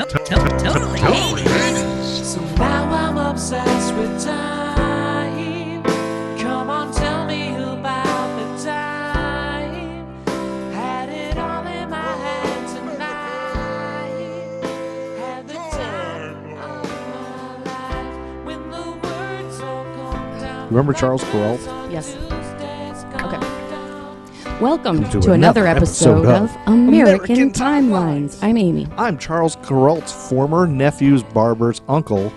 Totally hate it. So now I'm obsessed with time. Come on, tell me about the time. Had it all in my head tonight. Had the time of my life when the words all come down. Remember Charles Perrault? Yes. Okay. Welcome to another episode of American Timelines. I'm Amy. I'm Charles Perrault's former nephew's barber's uncle,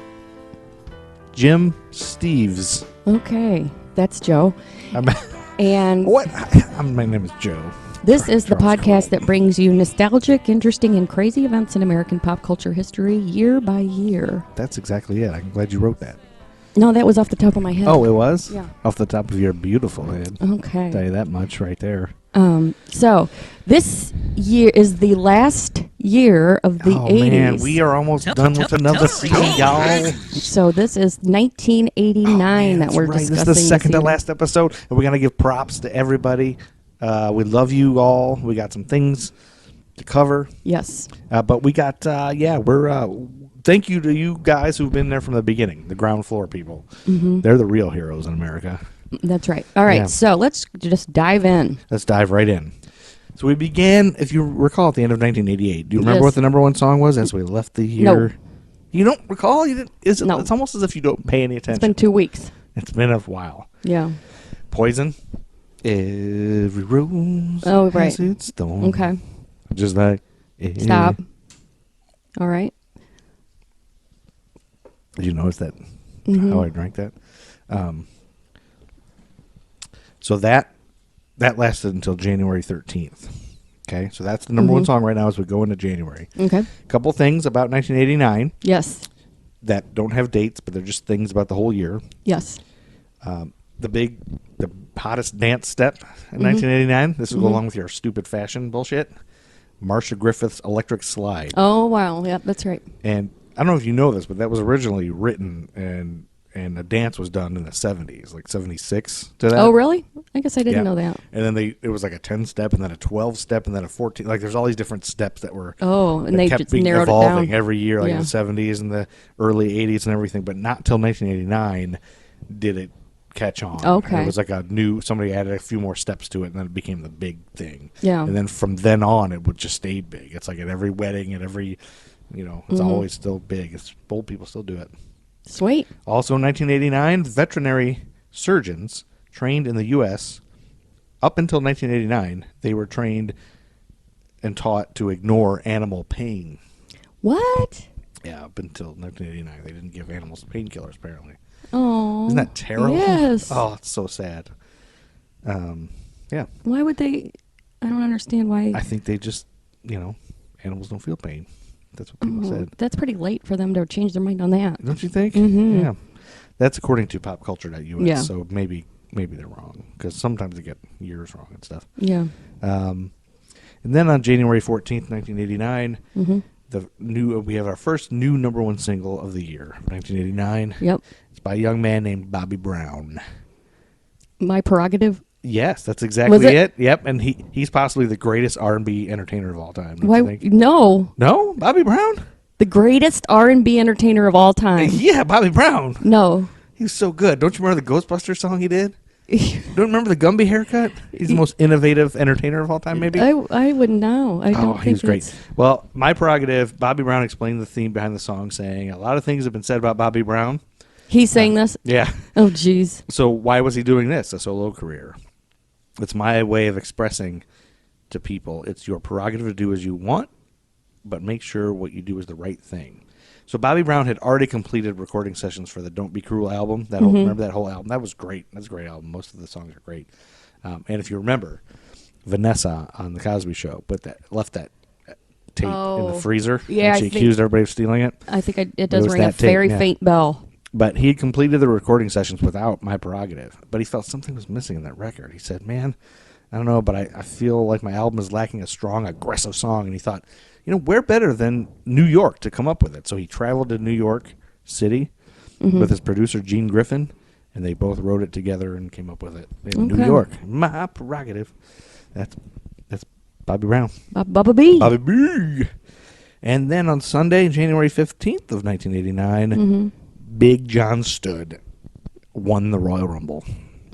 Jim Steves. Okay, that's Joe. I'm- And What? My name is Joe. this is the Charles podcast Perrault. that brings you nostalgic, interesting, and crazy events in American pop culture history year by year. That's exactly it. I'm glad you wrote that. No, that was off the top of my head. Oh, it was? Yeah. Off the top of your beautiful head. Tell Okay. you that much right there. So this year is the last year of the 80s. Man, we are almost done with another season, y'all. So this is 1989 that we're That's right. discussing. This is the second to evening. last episode, and we're going to give props to everybody. We love you all. We got some things to cover. Yes. But we got, thank you to you guys who've been there from the beginning, the ground floor people. Mm-hmm. They're the real heroes in America. That's right. All right, Yeah. so let's just dive in. Let's dive right in. So we began, if you recall, at the end of 1988. Do you remember Yes. what the number one song was as we left the year? No. You don't recall? You didn't? No. It's almost as if you don't pay any attention. It's been 2 weeks. It's been a while. Yeah. Poison. Every rose Oh, has right. its thorn. Okay. Just like... Stop. All right. Did you notice that? Mhm. How I drank that? So that lasted until January 13th. Okay, so that's the number one song right now as we go into January. Okay. A couple things about 1989 Yes. that don't have dates, but they're just things about the whole year. Yes. The hottest dance step in 1989. This will go along with your stupid fashion bullshit. Marcia Griffith's Electric Slide. Oh, wow. Yeah, that's right. And I don't know if you know this, but that was originally written and a dance was done in the 70s, like 76 to that. Oh, really? I guess I didn't Yeah. know that. And then it was like a 10-step and then a 12-step and then a 14. Like there's all these different steps that were Oh, and that they kept just being narrowed it evolving down. every year, like in Yeah. the 70s and the early 80s and everything. But not until 1989 did it catch on. Okay. It was like somebody added a few more steps to it and then it became the big thing. Yeah. And then from then on, it would just stay big. It's like at every wedding, at every, it's always still big. Old people still do it. Sweet. Also in 1989, veterinary surgeons trained in the U.S. Up until 1989, they were trained and taught to ignore animal pain. What? Yeah, up until 1989, they didn't give animals painkillers, apparently. Oh. Isn't that terrible? Yes. Oh, it's so sad. Yeah, Why would they? I don't understand why. I think they just, animals don't feel pain. That's what people said. That's pretty late for them to change their mind on that. Don't you think? Mhm. Yeah. That's according to popculture.us, Yeah. so maybe they're wrong, because sometimes they get years wrong and stuff. Yeah. And then on January 14th, 1989, Mm-hmm. we have our first new number one single of the year, 1989. Yep. It's by a young man named Bobby Brown. My prerogative. Yes, that's exactly Was it? it. Yep, and he's possibly the greatest R&B entertainer of all time. Don't Why? you think? No. No, Bobby Brown. The greatest R&B entertainer of all time. Yeah, Bobby Brown. No. He was so good. Don't you remember the Ghostbusters song he did? Don't remember the Gumby haircut? He's the most innovative entertainer of all time, maybe? I wouldn't know. I don't He think was great. it's- Well, my prerogative, Bobby Brown explained the theme behind the song, saying a lot of things have been said about Bobby Brown. He's saying this? Yeah. Oh, jeez. So why was he doing this, a solo career? It's my way of expressing to people, it's your prerogative to do as you want, but make sure what you do is the right thing. So Bobby Brown had already completed recording sessions for the Don't Be Cruel album. Remember that whole album? That was great. That's a great album. Most of the songs are great. And if you remember, Vanessa on The Cosby Show left that tape in the freezer. Yeah, and she accused everybody of stealing it. I think it It does was ring a that tape, very yeah. faint bell. But he had completed the recording sessions without my prerogative. But he felt something was missing in that record. He said, man, I don't know, but I feel like my album is lacking a strong, aggressive song. And he thought, where better than New York to come up with it? So he traveled to New York City with his producer, Gene Griffin, and they both wrote it together and came up with it in New Okay. York. My prerogative. That's Bobby Brown. Bubba B. Bobby B. And then on Sunday, January 15th of 1989, Big John Studd won the Royal Rumble.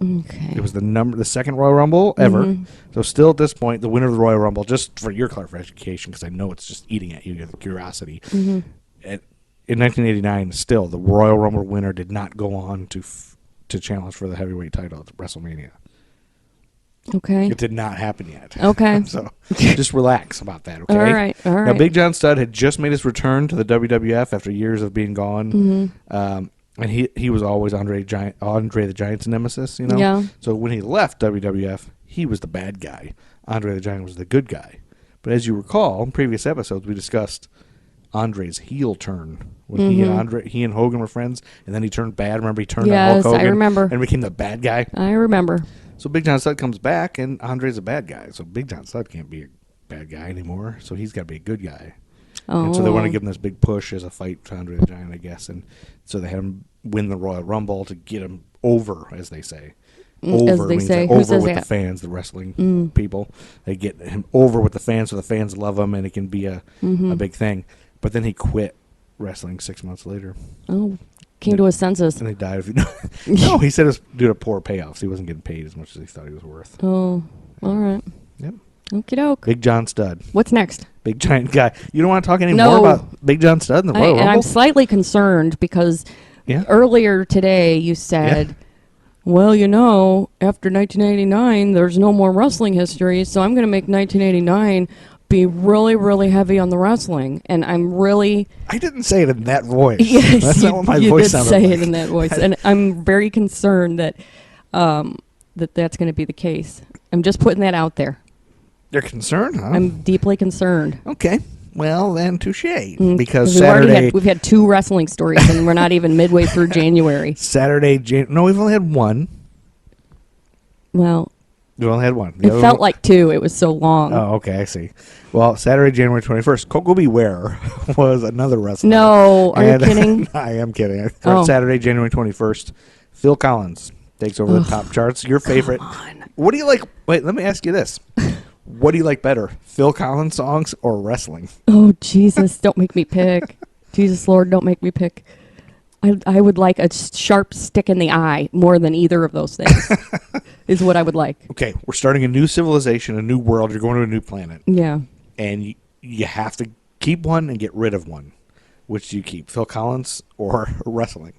Okay. It was the second Royal Rumble ever. So still at this point, the winner of the Royal Rumble, just for your clarification, because I know it's just eating at you, your curiosity. In 1989, still, the Royal Rumble winner did not go on to challenge for the heavyweight title at WrestleMania. Okay. It did not happen yet. Okay. So just relax about that, okay? All right. Now, Big John Studd had just made his return to the WWF after years of being gone. And he was always Andre the Giant's nemesis, you know? Yeah. So when he left WWF, he was the bad guy. Andre the Giant was the good guy. But as you recall, in previous episodes, we discussed Andre's heel turn. When he and Hogan were friends, and then he turned bad. Remember, he turned on Hulk Hogan? I remember. And became the bad guy? I remember. So Big John Studd comes back, and Andre's a bad guy. So Big John Studd can't be a bad guy anymore. So he's got to be a good guy. Oh. And so they want to give him this big push as a fight to Andre the Giant, I guess. And so they had him win the Royal Rumble to get him over, as they say. Over they means say. like Who over says with that? the fans, the wrestling people. They get him over with the fans, so the fans love him, and it can be a big thing. But then he quit wrestling 6 months later. Oh, came to his senses. And he died. If you know. No, he said it was due to poor payoffs. He wasn't getting paid as much as he thought he was worth. Oh, all right. Yep. Okie doke. Big John Studd. What's next? Big giant guy. You don't want to talk any No. more about Big John Studd and the Royal And Rumble? I'm slightly concerned because earlier today you said, well, you know, after 1989, there's no more wrestling history, so I'm going to make 1989 be really, really heavy on the wrestling. And I'm really... I didn't say it in that voice. Yes, That's not what my you voice did sounded say like. it in that voice. And I'm very concerned that that's going to be the case. I'm just putting that out there. You're concerned, huh? I'm deeply concerned. Okay. Well, then, touche. Because we've already Saturday... we've had 2 wrestling stories, and we're not even midway through January. No, we've only had one. Well... We only had one. It felt like 2. It was so long. Oh, okay, I see. Well, Saturday, January 21st, Coco Beware was another wrestler. No, are you kidding? I am kidding. Oh. Saturday, January 21st, Phil Collins takes over the top charts. Your favorite. Come on. What do you like? Wait, let me ask you this. What do you like better, Phil Collins songs or wrestling? Oh, Jesus, don't make me pick. Jesus, Lord, don't make me pick. I would like a sharp stick in the eye more than either of those things, is what I would like. Okay, we're starting a new civilization, a new world. You're going to a new planet. Yeah. And you have to keep one and get rid of one. Which do you keep, Phil Collins or wrestling?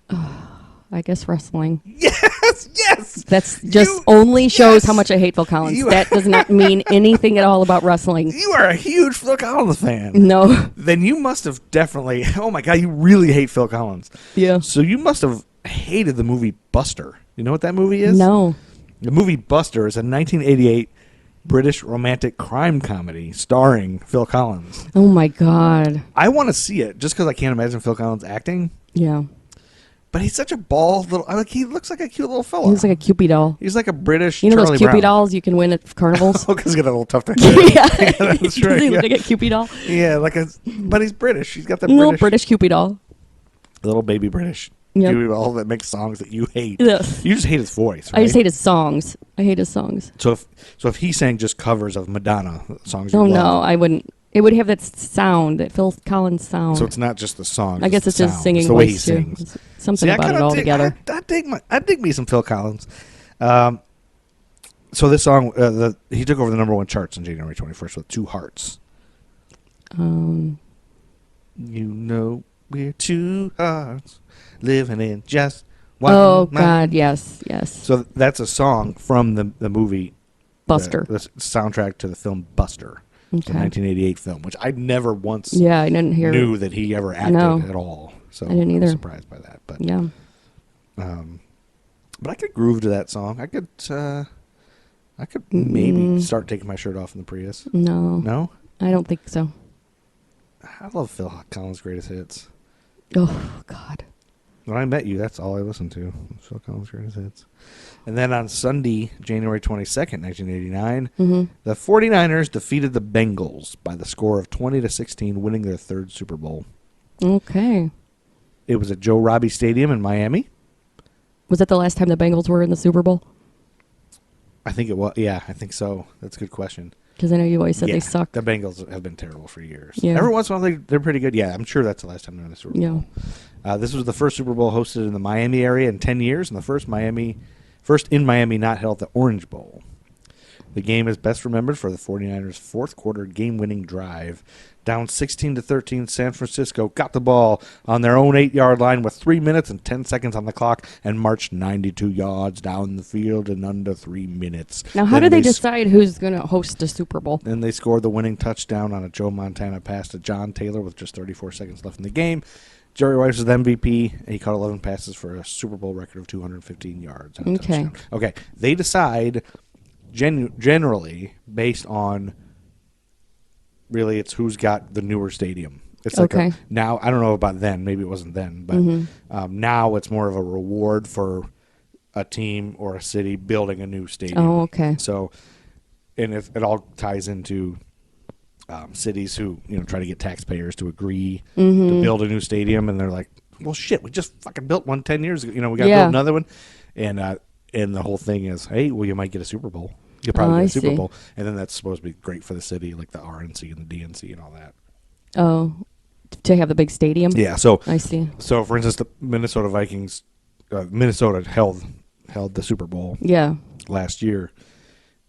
I guess wrestling. Yes. That's just only shows how much I hate Phil Collins. That does not mean anything at all about wrestling. You are a huge Phil Collins fan. No. Then you must have definitely, oh my God, you really hate Phil Collins. Yeah. So you must have hated the movie Buster. You know what that movie is? No. The movie Buster is a 1988 British romantic crime comedy starring Phil Collins. Oh my God. I want to see it just because I can't imagine Phil Collins acting. Yeah. But he's such a bald little, he looks like a cute little fella. He looks like a Cupid doll. He's like a British You know Charlie those Cupid Brown. dolls you can win at carnivals? Oh, because he's got a little tough thing. Yeah. That's Does right. he look Yeah. like a Cupid doll? Yeah, but he's British. He's got the Little British Cupid doll. little baby British. Yep. Dude, all that makes songs that you hate. Yes. You just hate his voice, right? I just hate his songs. I hate his songs. So if he sang just covers of Madonna songs, you Oh, love, no, I wouldn't. It would have that sound, that Phil Collins sound. So it's not just the song. I guess it's the just sound. singing It's the way he voice, too. sings. It's something See, about it all together. I dig me some Phil Collins. So this song, he took over the #1 charts on January 21st with 2 Hearts. You know we're 2 hearts living in just one Oh, mind. God, yes. So that's a song from the movie Buster. the soundtrack to the film Buster, the Okay. 1988 film, which I never once Yeah, I didn't hear. knew that he ever acted No. at all. So I didn't either. was surprised by that. But Yeah. but I could groove to that song. I could maybe start taking my shirt off in the Prius. No. No? I don't think so. I love Phil Collins' greatest hits. Oh, God. When I met you, that's all I listened to. Phil Collins' greatest hits. And then on Sunday, January 22nd, 1989, the 49ers defeated the Bengals by the score of 20-16, winning their 3rd Super Bowl. Okay. It was at Joe Robbie Stadium in Miami. Was that the last time the Bengals were in the Super Bowl? I think it was. Yeah, I think so. That's a good question. Because I know you always said they suck. The Bengals have been terrible for years. Yeah. Every once in a while, they're pretty good. Yeah, I'm sure that's the last time they're in the Super Bowl. Yeah. This was the first Super Bowl hosted in the Miami area in 10 years, and the first in Miami not held at the Orange Bowl. The game is best remembered for the 49ers' fourth quarter game-winning drive. Down 16-13, San Francisco got the ball on their own 8-yard line with 3 minutes and 10 seconds on the clock and marched 92 yards down the field in under 3 minutes. Now, how do they decide who's going to host the Super Bowl? Then they scored the winning touchdown on a Joe Montana pass to John Taylor with just 34 seconds left in the game. Jerry Rice was the MVP, and he caught 11 passes for a Super Bowl record of 215 yards. Okay. Okay. They decide generally based on really it's who's got the newer stadium. It's like now, I don't know about then. Maybe it wasn't then. But now it's more of a reward for a team or a city building a new stadium. Oh, okay. So, and it all ties into cities who try to get taxpayers to agree to build a new stadium, and they're like, "Well, shit, we just fucking built one 10 years ago. We got to build another one." And the whole thing is, hey, well, you might get a Super Bowl. You'll probably get a Super Bowl, and then that's supposed to be great for the city, like the RNC and the DNC and all that. Oh, to have the big stadium. Yeah. So I see. So, for instance, the Minnesota Vikings, Minnesota held the Super Bowl. Yeah. Last year.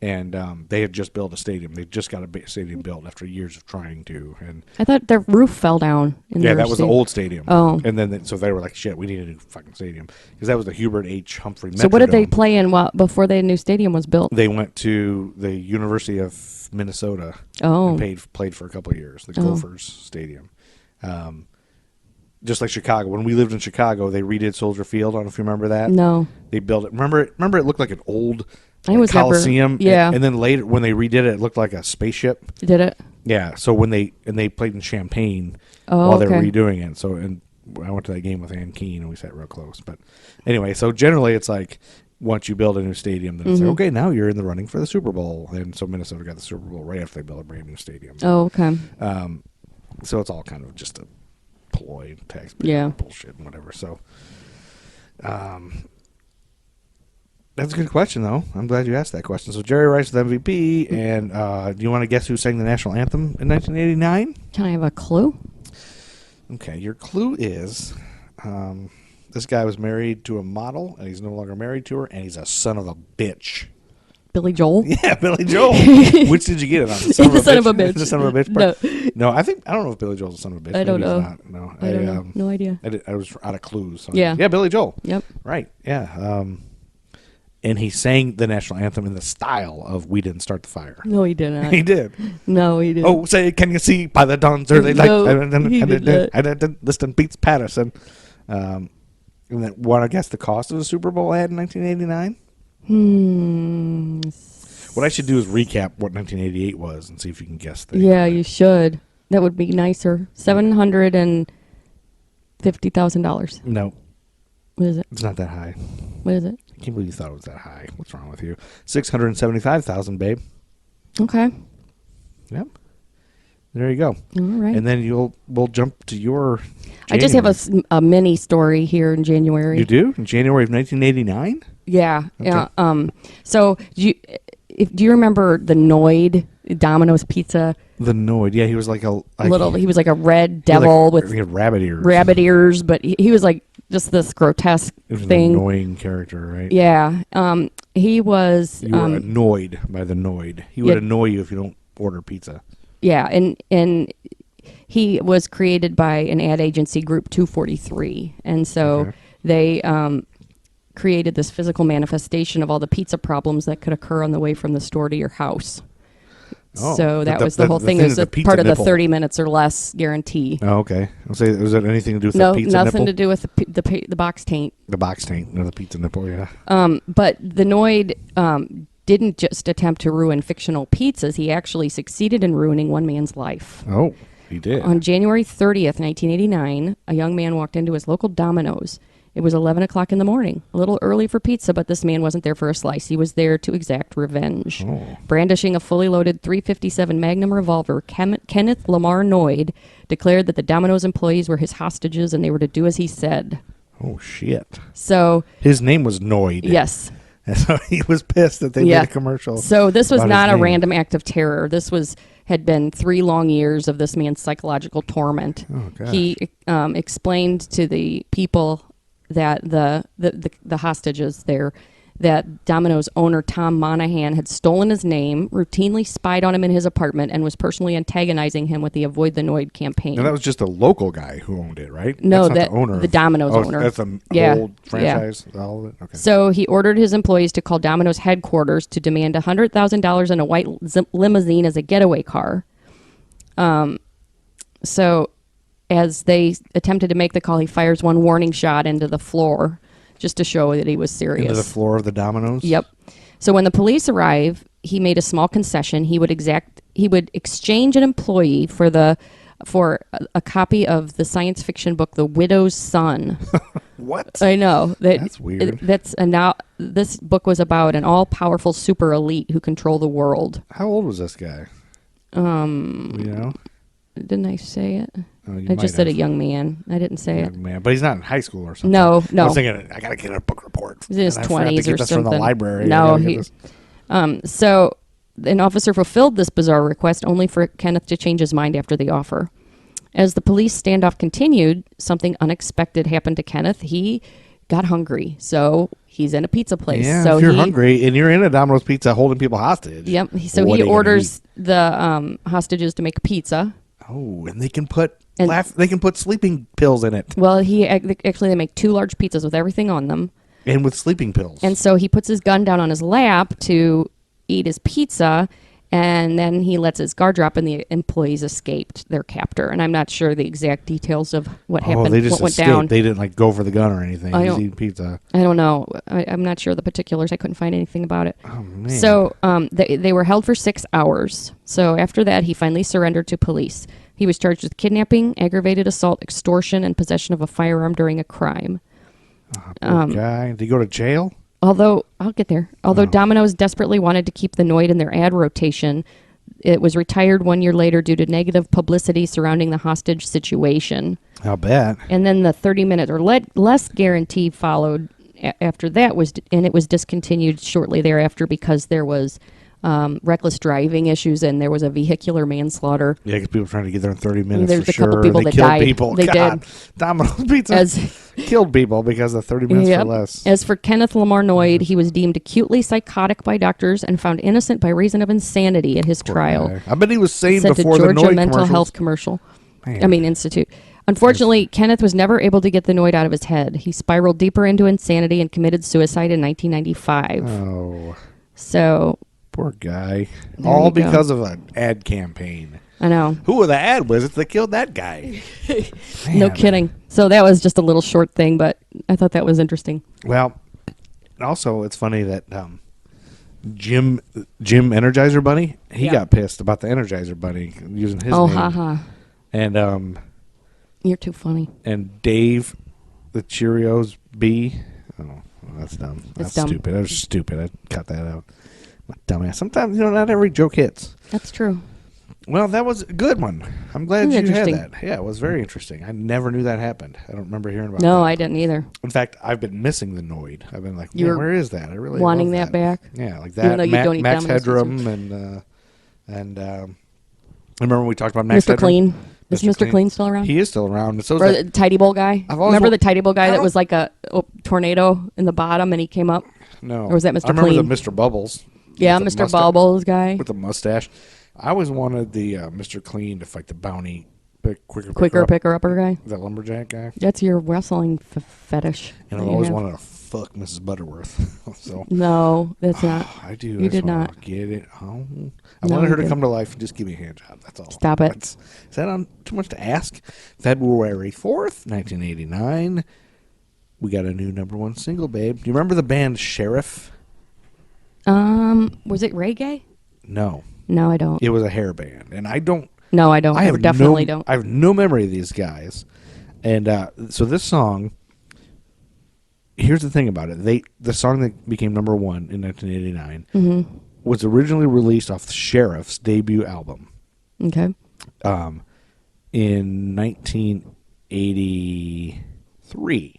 And they had just built a stadium. They just got a stadium built after years of trying to. And I thought their roof fell down. That was the old stadium. Oh. And then so they were like, shit, we need a new fucking stadium. Because that was the Hubert H. Humphrey Metrodome. So what did they play in before the new stadium was built? They went to the University of Minnesota. Oh. And played for a couple of years. The Gophers Stadium. Just like Chicago. When we lived in Chicago, they redid Soldier Field. I don't know if you remember that. No. They built it. Remember it looked like an old Coliseum. Yeah. And then later, when they redid it looked like a spaceship. Did it? Yeah. So when they played in Champaign while they were redoing it. So, and I went to that game with Ann Keene, and we sat real close. But anyway, so generally it's like once you build a new stadium, then it's like, okay, now you're in the running for the Super Bowl. And so Minnesota got the Super Bowl right after they built a brand new stadium. Oh, okay. So it's all kind of just a ploy, taxpayer bullshit and whatever. So, that's a good question, though. I'm glad you asked that question. So Jerry Rice is the MVP, and do you want to guess who sang the national anthem in 1989? Can I have a clue? Okay, your clue is this guy was married to a model, and he's no longer married to her, and he's a son of a bitch. Billy Joel? Yeah, Billy Joel. Which did you get it on? The son of a bitch. The son of a bitch part? No, I don't know if Billy Joel's a son of a bitch. I don't Maybe know. He's not. No, I don't know. No idea. I was out of clues. So Yeah, Billy Joel. Yep. Right, yeah. And he sang the national anthem in the style of "We Didn't Start the Fire." No, he didn't. He did. No, he didn't. Oh, say, can you see by the dawn's early light? He did Listen, beats Patterson. And then, want to guess the cost of the Super Bowl ad in 1989? What I should do is recap what 1988 was and see if you can guess things. Yeah, you should. That would be nicer. $750,000. No. What is it? It's not that high. What is it? I can't believe you thought it was that high. What's wrong with you? $675,000, babe. Okay. Yep. There you go. All right. And then we'll jump to your January. I just have a mini story here in January. You do? In January of 1989? Yeah. Okay. Yeah. So do you remember the Noid Domino's pizza? The Noid. Yeah, he was like he was like a red devil with rabbit ears. Rabbit ears, but he was like just this grotesque thing. An annoying character, right? Yeah. He was. You were annoyed by the Noid. He would annoy you if you don't order pizza. Yeah, and he was created by an ad agency group 243, and so they created this physical manifestation of all the pizza problems that could occur on the way from the store to your house. Oh, so that was the whole thing. It was part of the 30 minutes or less guarantee. Oh, okay. I'll say, was that anything to do with the pizza nipple? No, nothing to do with the box taint. The box taint, no, the pizza nipple, yeah. But the Noid didn't just attempt to ruin fictional pizzas. He actually succeeded in ruining one man's life. Oh, he did. On January 30th, 1989, a young man walked into his local Domino's. It was 11 o'clock in the morning, a little early for pizza, but this man wasn't there for a slice. He was there to exact revenge. Oh. Brandishing a fully loaded .357 Magnum revolver, Kenneth Lamar Noid declared that the Domino's employees were his hostages and they were to do as he said. Oh, shit. So his name was Noid. Yes. And so he was pissed that they made a commercial. So this was about not his a name. random act of terror. This had been 3 long years of this man's psychological torment. Oh, gosh. He explained to the people that the hostages there that Domino's owner Tom Monahan had stolen his name, routinely spied on him in his apartment, and was personally antagonizing him with the Avoid the Noid campaign. And that was just a local guy who owned it, right? No, that's not the owner. the Domino's owner. That's a whole franchise, all of it? Okay. So he ordered his employees to call Domino's headquarters to demand $100,000 in a white limousine as a getaway car. So as they attempted to make the call, he fires one warning shot into the floor just to show that he was serious. Into the floor of the Domino's? Yep. So when the police arrive, he made a small concession. He would exchange an employee for a copy of the science fiction book The Widow's Son. What? I know. That's weird. This book was about an all-powerful super elite who control the world. How old was this guy? You know? Didn't I say it? Oh, you I might just said a have. young man. I didn't say it. Young man. But he's not in high school or something. No. I was thinking, I got to get a book report. He's in his And I forgot to 20s get or this something. from the library. No, I gotta get this. So an officer fulfilled this bizarre request only for Kenneth to change his mind after the offer. As the police standoff continued, something unexpected happened to Kenneth. He got hungry, so he's in a pizza place. Yeah, so if you're hungry and you're in a Domino's Pizza holding people hostage. Yep. So what he are you gonna orders the hostages to make pizza. Oh, and they can put sleeping pills in it. Well, they make 2 large pizzas with everything on them. And with sleeping pills. And so he puts his gun down on his lap to eat his pizza, and then he lets his guard drop, and the employees escaped their captor. And I'm not sure the exact details of what happened, they just what went escaped. down. They didn't go for the gun or anything. I He's don't- eating pizza. I don't know. I'm not sure the particulars. I couldn't find anything about it. Oh, man. So they were held for 6 hours. So after that, he finally surrendered to police. He was charged with kidnapping, aggravated assault, extortion, and possession of a firearm during a crime. Poor guy. Did he go to jail? Although Domino's desperately wanted to keep the Noid in their ad rotation, it was retired 1 year later due to negative publicity surrounding the hostage situation. I'll bet. And then the 30-minute or less guarantee followed after that, and it was discontinued shortly thereafter because there was reckless driving issues and there was a vehicular manslaughter. Yeah, because people trying to get there in 30 minutes. There's for a couple sure. people They that killed died. People. They God, did. Domino's Pizza killed people because of 30 minutes Yep. or less. As for Kenneth Lamar Noid, he was deemed acutely psychotic by doctors and found innocent by reason of insanity at his trial. Guy. I bet he was sane Sent to before the Georgia Noid Mental commercials. Health commercial. Man. Institute. Unfortunately, Kenneth was never able to get the Noid out of his head. He spiraled deeper into insanity and committed suicide in 1995. Oh, So, poor guy. There All you go. because of an ad campaign. I know. Who were the ad wizards that killed that guy? No Man. kidding. So that was just a little short thing, but I thought that was interesting. Well, also it's funny that Jim Energizer Bunny, he got pissed about the Energizer Bunny using his Oh, name. haha. And You're too funny. and Dave the Cheerios B. Oh, that's dumb. That's dumb. stupid. That was stupid. I cut that out. Dumbass. Sometimes not every joke hits. That's true. Well, that was a good one. I'm glad you had Interesting. that. Yeah, it was very interesting. I never knew that happened. I don't remember hearing about that. No, I didn't either. In fact, I've been missing the Noid. I've been like, You're where is that? I really wanting love that back? Yeah, like Even that. though you don't eat Max Domino's Headroom and remember when we talked about Max Mr. Headroom? Clean. Is Mr. Clean still around? He is still around. And so is Or that- the Tidy Bowl guy? I've always Remember wa- the Tidy Bowl guy I that don't- was like a tornado in the bottom and he came up? no. or was that Mr. I remember Clean? the Mr. Bubbles. Yeah, with the Mr. Bubbles guy. with the mustache. I always wanted the Mr. Clean to fight the bounty quicker Picker-upper guy. the lumberjack guy. That's your wrestling fetish. And that I you always have. wanted to fuck Mrs. Butterworth. So No, that's not. I do. You I just did wanna not. get it. Oh, I No, wanted her you to didn't. come to life and just give me a hand job. That's all. Stop it. Is that on too much to ask? February 4th, 1989. We got a new #1 single, babe. Do you remember the band Sheriff? Was it reggae? No, No, I don't. it was a hair band, and I don't. No, I don't. I have definitely no, don't. I have no memory of these guys, and so this song. Here's the thing about it: the song that became #1 in 1989 Mm-hmm. was originally released off Sheriff's debut album Okay. in 1983,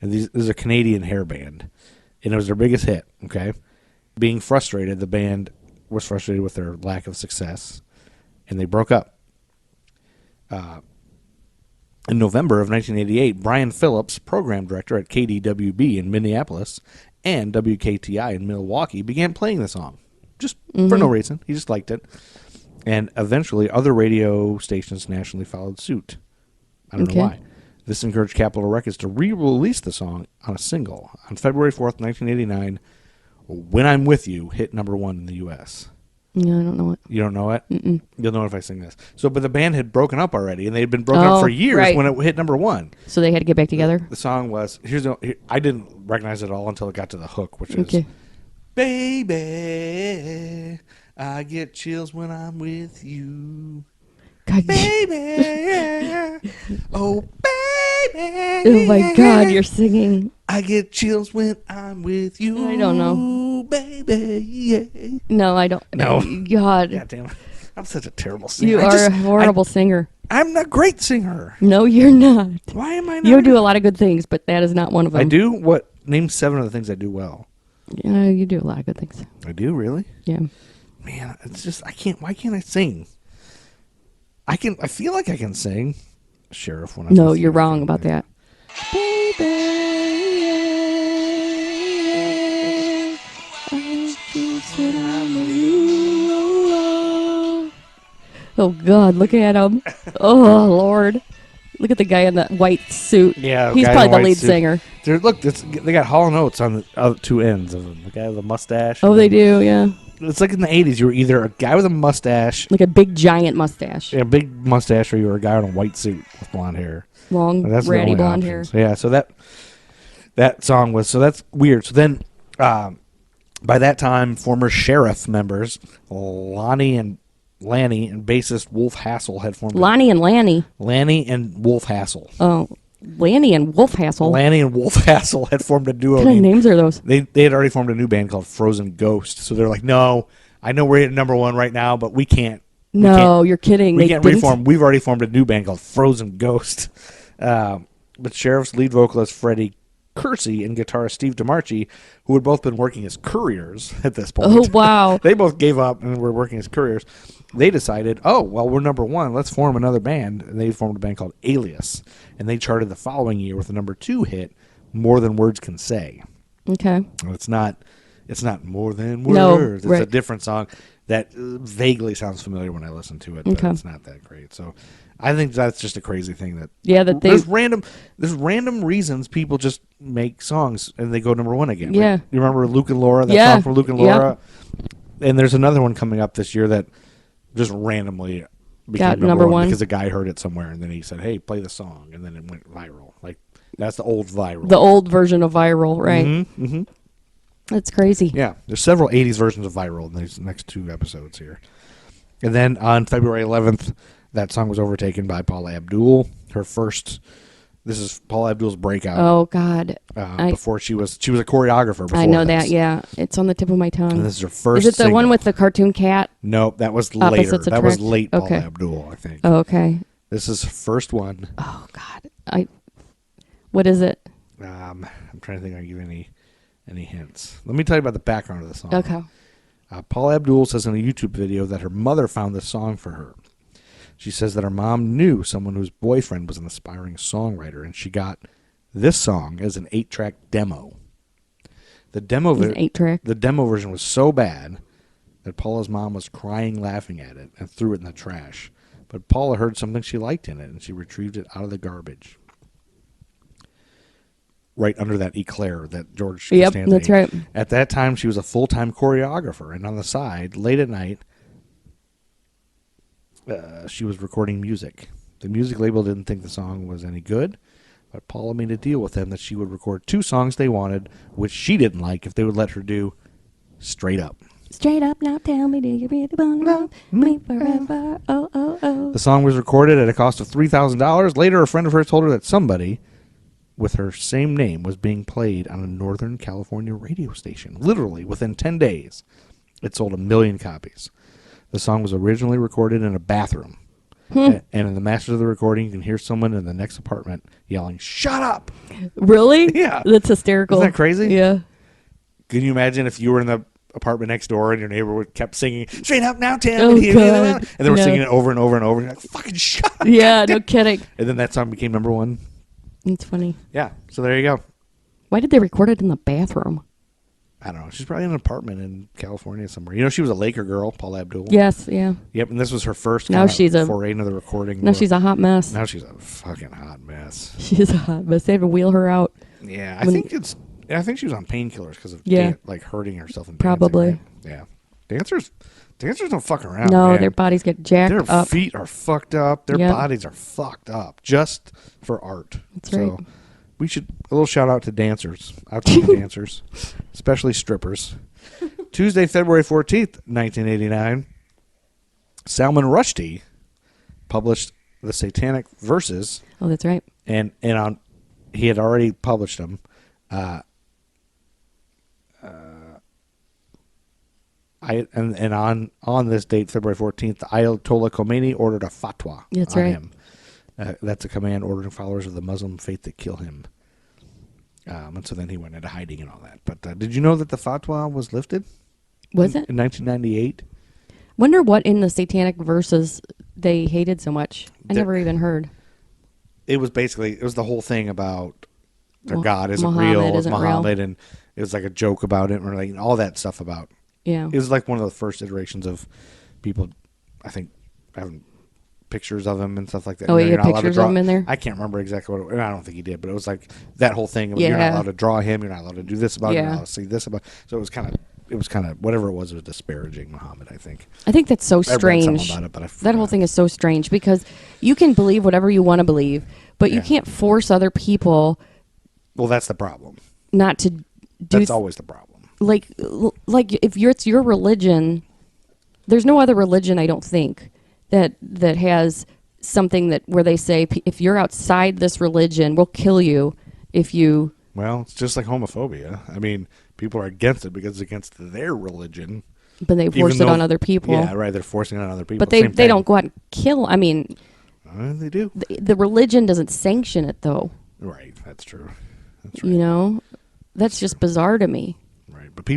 and this is a Canadian hair band, and it was their biggest hit. Okay, being frustrated, the band was frustrated with their lack of success, and they broke up. In November of 1988, Brian Phillips, program director at KDWB in Minneapolis and WKTI in Milwaukee, began playing the song just for no reason. He just liked it. And eventually, other radio stations nationally followed suit. I don't know why. This encouraged Capitol Records to re-release the song on a single. On February 4th, 1989, When I'm With You hit number 1 in the U.S. No, I don't know it. You don't know it? Mm-mm. You'll know it if I sing this. So, but the band had broken up already, and they had been broken up for years when it hit number 1. So they had to get back together? The song was, I didn't recognize it at all until it got to the hook, which is, Baby, I get chills when I'm with you. God, Baby, oh, baby. Oh, my God, you're singing. I get chills when I'm with you. I don't know. Baby, yeah. No, I don't. No. God. God damn it. I'm such a terrible singer. You are a horrible singer. I'm a great singer. No, you're not. Why am I not? You do a lot of good things, but that is not one of them. I do? What? Name 7 of the things I do well. Yeah, you do a lot of good things. I do, really? Yeah. Man, it's just, I can't, why can't I sing? I feel like I can sing. Sheriff, when I'm No, with you're you, wrong about that. Baby. Oh, God, look at him. Oh, Lord. Look at the guy in that white suit. Yeah, he's probably the lead singer. Dude, look, they got Hall & Oates on the other two ends of them. The guy with the mustache. Oh, they do, yeah. It's like in the 80s, you were either a guy with a mustache. Like a big, giant mustache. Yeah, a big mustache, or you were a guy in a white suit with blonde hair. Long, ratty blonde hair. Yeah, so that song was, so that's weird. So then, by that time, former Sheriff members, Lanny and bassist Wolf Hassel had formed. Lanny and Wolf Hassel. Oh, Lanny and Wolf Hassel. Lanny and Wolf Hassel had formed a duo. What kind of names are those? They had already formed a new band called Frozen Ghost. So they're like, no, I know we're hitting number 1 right now, but we can't. No, you're kidding. We can't reform. We've already formed a new band called Frozen Ghost. But Sheriff's lead vocalist Freddie Kersey and guitarist Steve DeMarchi, who had both been working as couriers at this point. Oh, wow. They both gave up and were working as couriers. They decided, oh, well, we're number 1. Let's form another band. And they formed a band called Alias. And they charted the following year with the number 2 hit, More Than Words Can Say. Okay. It's not More Than Words. No, it's a different song that vaguely sounds familiar when I listen to it, but it's not that great. So I think that's just a crazy thing there's random reasons people just make songs and they go number 1 again. Yeah. Like, you remember Luke and Laura? That song from Luke and Laura? And there's another one coming up this year that just randomly became number 1 because a guy heard it somewhere and then he said, hey, play the song, and then it went viral. Like, that's the old viral. The old version of viral, right? Mm-hmm, mm-hmm. That's crazy. Yeah, there's several 80s versions of viral in these next 2 episodes here. And then on February 11th, that song was overtaken by Paula Abdul. This is Paula Abdul's breakout. Oh, God. Before she was a choreographer before I know this. that, yeah. It's on the tip of my tongue. And this is her first Is it the single. one with the cartoon cat? Nope, that was later. Opposites That was Attract? late Paula Okay. Abdul, I think. Oh, okay. This is her first one. Oh, God. What is it? I'm trying to think if I can give any hints. Let me tell you about the background of the song. Okay. Paula Abdul says in a YouTube video that her mother found this song for her. She says that her mom knew someone whose boyfriend was an aspiring songwriter, and she got this song as an 8-track demo. The demo version was so bad that Paula's mom was crying laughing at it and threw it in the trash. But Paula heard something she liked in it, and she retrieved it out of the garbage. Right under that eclair that George Costanza Yep, that's right. At that time, she was a full-time choreographer, and on the side, late at night, she was recording music. The music label didn't think the song was any good, but Paula made a deal with them that she would record 2 songs they wanted, which she didn't like, if they would let her do Straight Up. Straight up, now tell me, do you really want to love me forever? Oh, oh, oh. The song was recorded at a cost of $3,000. Later, a friend of hers told her that somebody with her same name was being played on a Northern California radio station. Literally, within 10 days, it sold 1 million copies. The song was originally recorded in a bathroom. And in the masters of the recording, you can hear someone in the next apartment yelling, "Shut up!" Really? Yeah. That's hysterical. Isn't that crazy? Yeah. Can you imagine if you were in the apartment next door and your neighbor kept singing "Straight Up Now Town," Oh, and God. they were No. singing it over and over and over. And you're like, fucking shut up. Yeah, no kidding. And then that song became number one. It's funny. Yeah. So there you go. Why did they record it in the bathroom? I don't know. She's probably in an apartment in California somewhere. You know, she was a Laker girl, Paula Abdul. Yes, yeah. Yep. And this was her first Now she's a foray into the recording. Now she's a hot mess. Now she's a fucking hot mess. She's a hot mess. They had to wheel her out. Yeah, I think she was on painkillers because of like hurting herself and probably. Dancing, right? Yeah, dancers don't fuck around. No, man. their bodies get jacked Their up. feet are fucked up. Their bodies are fucked up just for art. That's right. So we should a little shout out to dancers, outdoor dancers, especially strippers. Tuesday, February 14th, 1989, Salman Rushdie published the Satanic Verses. Oh, that's right. And he had already published them. On this date, February 14th, Ayatollah Khomeini ordered a fatwa That's on right. him. That's a command ordering followers of the Muslim faith to kill him. And so then he went into hiding and all that. But did you know that the fatwa was lifted? Was it? In 1998? Wonder what in the Satanic Verses they hated so much. I never even heard. It was the whole thing about their God isn't Muhammad real. It was isn't real. Muhammad, and it was like a joke about it, or like all that stuff about. Yeah. It was like one of the first iterations of people, I think, having pictures of him and stuff like that. Oh, You know, he you're had not allowed to pictures of draw- him in there? I can't remember exactly what I don't think he did, but it was like that whole thing. You're not Yeah. allowed to draw him. You're not allowed to do this about him. You're not Yeah. allowed to see this about. So it was kind of whatever it was disparaging Muhammad, I think. I think that's so I read strange. something about it, but I That whole forgot. thing is so strange because you can believe whatever you want to believe, but you Yeah. can't force other people Well, that's the problem. not to do That's always the problem. like if it's your religion. There's no other religion, I don't think, that has something that where they say if you're outside this religion, we'll kill you if you. Well, it's just like homophobia. I mean, people are against it because it's against their religion. But they force Even it though- on other people. Yeah, right. They're forcing it on other people. But they Same thing. don't go out and kill. I mean, They do. the religion doesn't sanction it, though. Right. That's true. That's right. You know, that's just bizarre to me. Right. But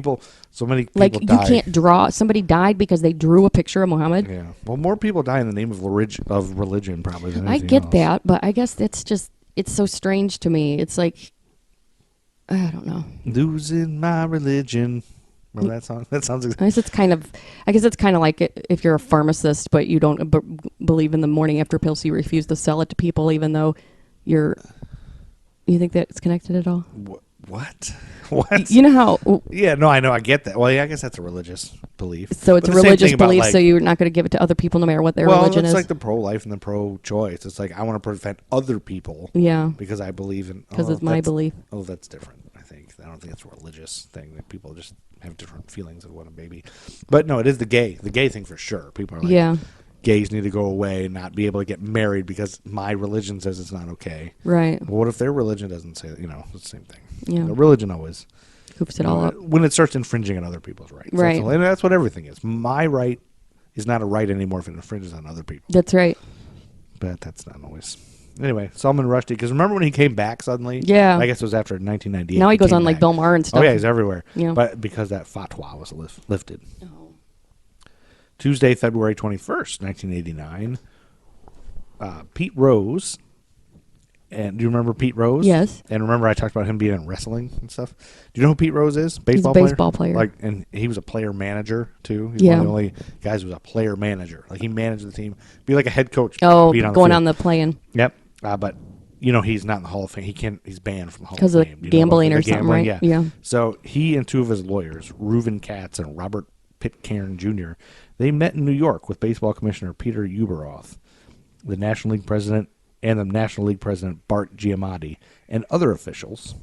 so many people Like die. you can't draw. Somebody died because they drew a picture of Muhammad. Yeah. Well, more people die in the name of religion probably than I anything get else. that, but I guess it's so strange to me. It's like, I don't know. Losing my religion. Remember that song? That sounds exactly. I guess it's kind of like if you're a pharmacist, but you don't believe in the morning after pills, so you refuse to sell it to people, even though you think that it's connected at all? What? What? You know how? Yeah, no, I know. I get that. Well, yeah, I guess that's a religious belief. So it's But a the same religious thing about, belief, like- so you're not going to give it to other people, no matter what their religion it's is. like the pro-life and the pro-choice. It's like I want to prevent other people. Yeah. Because I believe in. Because it's my belief. Oh, that's different. I don't think it's a religious thing that people just have different feelings of what a baby. But no, it is the gay thing for sure. People are like, Yeah. gays need to go away and not be able to get married because my religion says it's not okay. Right. Well, what if their religion doesn't say? It's the same thing. Yeah. The religion always Hoops it all up. when it starts infringing on other people's rights. Right. And that's what everything is. My right is not a right anymore if it infringes on other people. That's right. But that's not always. Anyway, Salman Rushdie, because remember when he came back suddenly? Yeah. I guess it was after 1998. Now he goes came on like back. Bill Maher and stuff. Oh, yeah, he's everywhere. Yeah. But because that fatwa was lifted. Tuesday, February 21st, 1989, Pete Rose. And do you remember Pete Rose? Yes. And remember I talked about him being in wrestling and stuff? Do you know who Pete Rose is? He's a baseball player. Like, and he was a player manager, too. He's Yeah. one of the only guys who was a player manager. Like, he managed the team. Be like a head coach. Oh, being on going the on field. the plane. Yep. But, he's not in the Hall of Fame. He's banned from the Hall of Fame. Because of Do you know gambling about or the something, gambling? right? Yeah. Yeah. So he and two of his lawyers, Reuven Katz and Robert Pitcairn Jr., they met in New York with baseball commissioner Peter Ueberroth, the National League president, and the National League president Bart Giamatti, and other officials.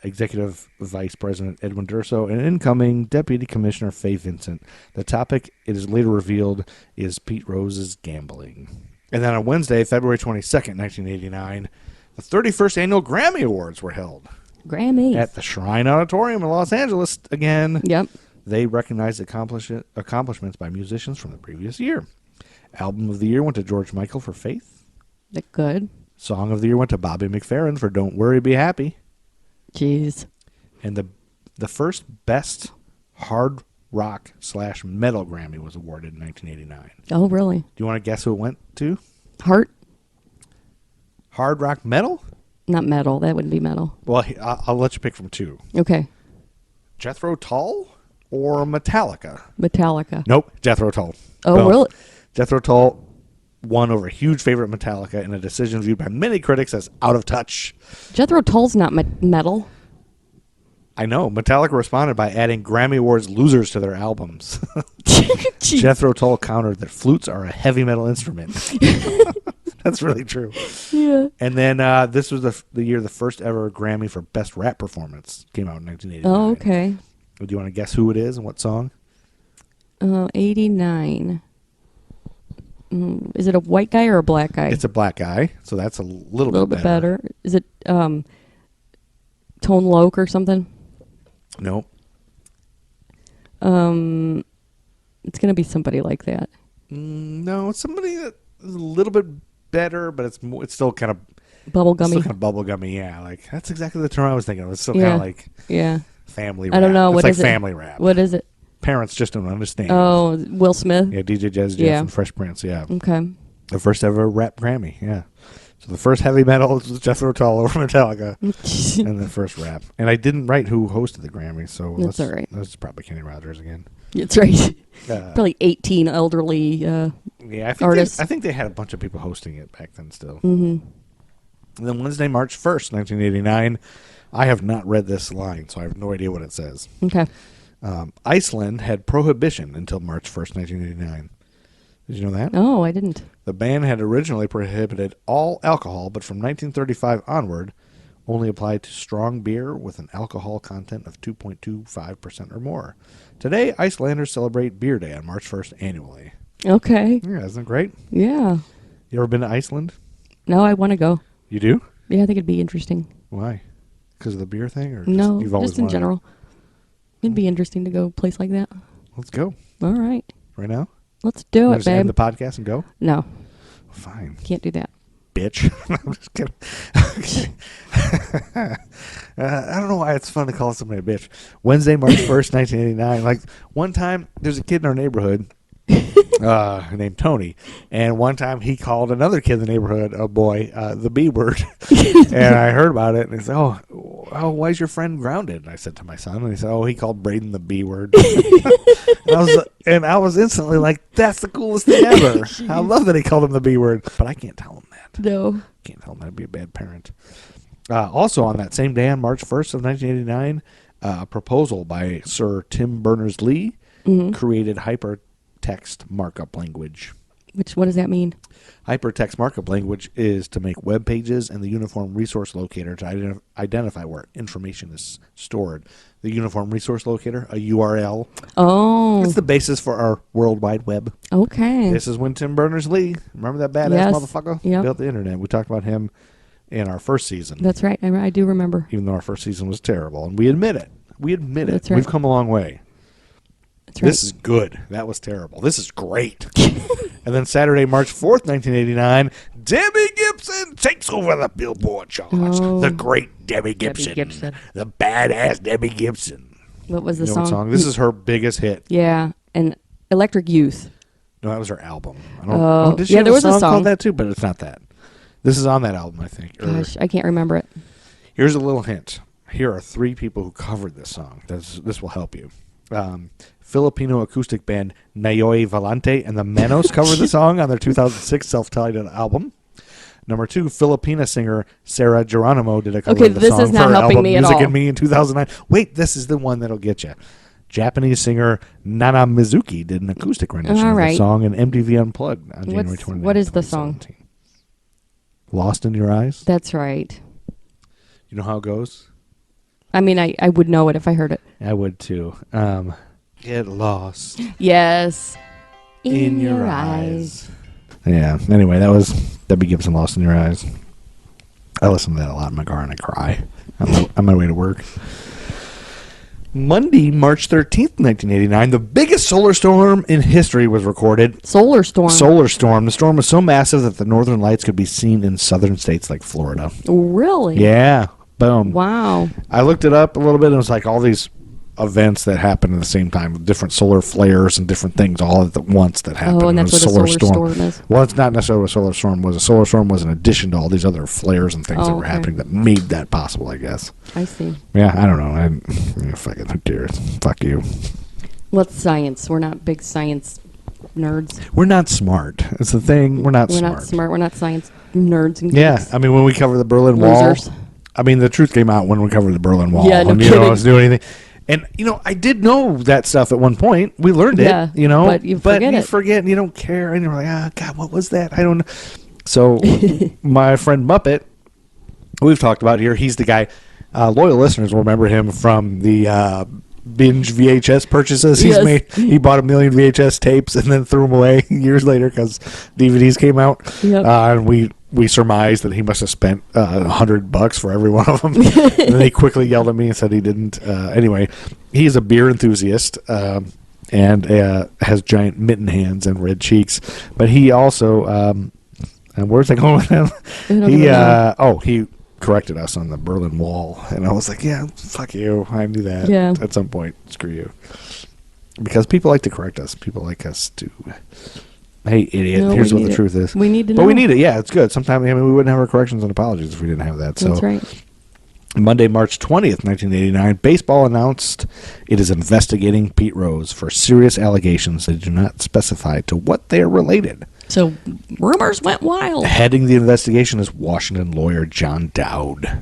Executive Vice President Edwin Durso and incoming Deputy Commissioner Faye Vincent. The topic, it is later revealed, is Pete Rose's gambling. And then on Wednesday, February 22nd, 1989, the 31st Annual Grammy Awards were held Grammys. at the Shrine Auditorium in Los Angeles again. Yep. They recognized accomplishments by musicians from the previous year. Album of the Year went to George Michael for Faith. That good. Song of the Year went to Bobby McFerrin for Don't Worry, Be Happy. Jeez. And The first Best Hard Rock / Metal Grammy was awarded in 1989. Oh, really? Do you want to guess who it went to? Heart? Hard Rock Metal? Not metal. That wouldn't be metal. Well, I'll let you pick from two. Okay. Jethro Tull or Metallica? Metallica. Nope, Jethro Tull. Oh, Boom. really? Jethro Tull won over huge favorite Metallica in a decision viewed by many critics as out of touch. Jethro Tull's not metal. I know. Metallica responded by adding Grammy Awards losers to their albums. Jethro Tull countered that flutes are a heavy metal instrument. That's really true. Yeah. And then this was the year the first ever Grammy for Best Rap Performance came out in 1989. Oh, okay. Do you want to guess who it is and what song? 89. Is it a white guy or a black guy? It's a black guy, so that's a little bit better. Is it Tone Loc or something? Nope. It's going to be somebody like that. No, it's somebody that is a little bit better, but it's still kind of bubblegummy. Still kind of bubblegummy, yeah. Like that's exactly the term I was thinking of. It's still kind of like family rap. I don't know. It's what like is family it? rap. What is it? Parents just don't understand. Oh, Will Smith? Yeah, DJ Jazz Jeff and Fresh Prince, yeah. Okay. The first ever rap Grammy, yeah. So the first heavy metal was Jethro Tull over Metallica, and the first rap. And I didn't write who hosted the Grammy, so that's all right. That's probably Kenny Rogers again. That's right. Probably 18 elderly artists. I think they had a bunch of people hosting it back then still. Mm-hmm. And then Wednesday, March 1st, 1989. I have not read this line, so I have no idea what it says. Okay. Iceland had prohibition until March 1st, 1989. Did you know that? No, I didn't. The ban had originally prohibited all alcohol, but from 1935 onward, only applied to strong beer with an alcohol content of 2.25% or more. Today, Icelanders celebrate Beer Day on March 1st annually. Okay. Yeah, isn't it great? Yeah. You ever been to Iceland? No, I want to go. You do? Yeah, I think it'd be interesting. Why? Because of the beer thing? Or no, you've always just in wanted general. It'd be interesting to go a place like that. Let's go. All right. Right now? Let's do it, just babe. end the podcast and go? No. Fine. Can't do that. Bitch. I'm just kidding. Okay. I don't know why it's fun to call somebody a bitch. Wednesday, March 1st, 1989. Like, one time, there's a kid in our neighborhood named Tony, and one time he called another kid in the neighborhood, a boy, the B word. And I heard about it, and he said, oh, why's your friend grounded? And I said to my son, and he said, oh, he called Braden the B word. And I was instantly like, that's the coolest thing ever. I love that he called him the B word, but I can't tell him that. No. Can't tell him that'd be a bad parent. Also on that same day, on March 1st of 1989, a proposal by Sir Tim Berners-Lee created hypertext markup language. What does that mean? Hypertext markup language is to make web pages and the Uniform Resource Locator to identify where information is stored. The Uniform Resource Locator, a URL. Oh. It's the basis for our World Wide Web. Okay. This is when Tim Berners-Lee, remember that badass motherfucker? Yep. Built the internet. We talked about him in our first season. That's right. I do remember. Even though our first season was terrible. And we admit it. That's right. We've come a long way. That's right. This is good. That was terrible. This is great. And then Saturday, March 4th, 1989, Debbie Gibson takes over the Billboard charts. Oh. The great Debbie Gibson. The badass Debbie Gibson. What was the You know song? what song? This is her biggest hit. Yeah, and Electric Youth. No, that was her album. Did she yeah, have there was a song called that too, but it's not that. This is on that album, I think. Gosh, I can't remember it. Here's a little hint. Here are 3 people who covered this song. This will help you. Filipino acoustic band Noid Volante and the Manos covered the song on their 2006 self-titled album. Number 2, Filipina singer Sarah Geronimo did a cover of the this song is not for her helping album me at Music all. and Me in 2009. Wait, this is the one that'll get you. Japanese singer Nana Mizuki did an acoustic rendition of the song in MTV Unplugged on January 29th. What is the song? Lost in Your Eyes. That's right. You know how it goes? I mean, I would know it if I heard it. I would too. Get lost Yes. in your eyes. Yeah. Anyway, that was Debbie Gibson, Lost in Your Eyes. I listen to that a lot in my car and I cry on my way to work. Monday, March 13th, 1989, the biggest solar storm in history was recorded. Solar storm. Solar storm. The storm was so massive that the northern lights could be seen in southern states like Florida. Really? Yeah. Boom. Wow. I looked it up a little bit and it was like all these events that happen at the same time, different solar flares and different things all at once that happen. Oh, and that's what a solar storm is. Well, it's not necessarily what a solar storm was. A solar storm was an addition to all these other flares and things that were happening that made that possible, I guess. I see. Yeah, I don't know. Fucking who cares? Fuck you. What's science? We're not big science nerds. We're not smart. It's the thing. We're not smart. We're not smart. We're not science nerds and Yeah, geeks. I mean, when we cover the Berlin Losers. Wall, I mean, the truth came out when we covered the Berlin Wall. Yeah, no and you don't kidding. have to do anything. And, I did know that stuff at one point. We learned it, Yeah, but you forget it. forget and you don't care. And you're like, God, what was that? I don't know. So my friend Muppet, we've talked about here, he's the guy, loyal listeners will remember him from the binge VHS purchases he's Yes. made. He bought 1 million VHS tapes and then threw them away years later because DVDs came out. Yep. And we surmised that he must have spent $100 for every one of them. And then he quickly yelled at me and said he didn't. Anyway, he's a beer enthusiast and has giant mitten hands and red cheeks. But he also, and where's I going with him? He corrected us on the Berlin Wall, and I was like, yeah, fuck you. I knew that. Yeah. At some point, screw you. Because people like to correct us. People like us to. Hey, idiot! No, Here's we what the need truth it. is. We need to but know. we need it. Yeah, it's good. Sometimes we wouldn't have our corrections and apologies if we didn't have that. So That's right. Monday, March 20th, 1989, baseball announced it is investigating Pete Rose for serious allegations that do not specify to what they are related. So rumors went wild. Heading the investigation is Washington lawyer John Dowd.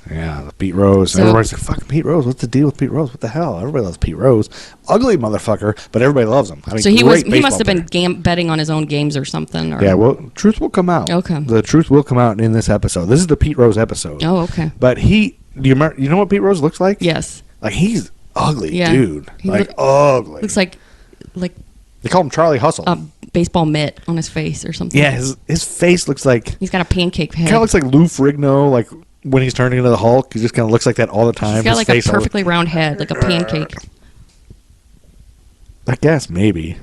Yeah, Pete Rose. So- Everybody's like, fucking Pete Rose. What's the deal with Pete Rose? What the hell? Everybody loves Pete Rose. Ugly motherfucker, but everybody loves him. I mean, So he great must have baseball been betting on his own games or something. Or, yeah, well, truth will come out. Okay. The truth will come out in this episode. This is the Pete Rose episode. Oh, okay. But do you remember, you know what Pete Rose looks like? Yes. Like, he's ugly, Yeah. dude. He Like, ugly. Looks like They call him Charlie Hustle. a baseball mitt on his face or something. Yeah, his face looks like, He's got a pancake head. kind of looks like Lou Ferrigno, like when he's turning into the Hulk. He just kind of looks like that all the time. He's got His like a face perfectly round head, like a pancake. I guess maybe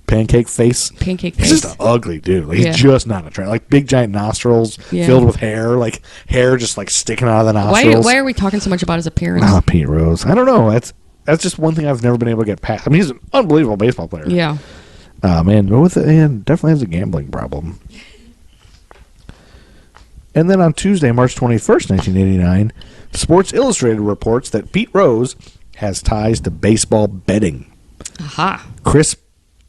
pancake face. Pancake He's face. just an ugly dude. Like, he's Yeah. just not attractive. Like big giant nostrils Yeah. filled with hair, like hair just like sticking out of the Why nostrils. are we talking so much about his appearance? Ah, Pete Rose. I don't know. That's just one thing I've never been able to get past. I mean, he's an unbelievable baseball player. Yeah. Man, and definitely has a gambling problem. And then on Tuesday, March 21st, 1989, Sports Illustrated reports that Pete Rose has ties to baseball betting. Aha. Chris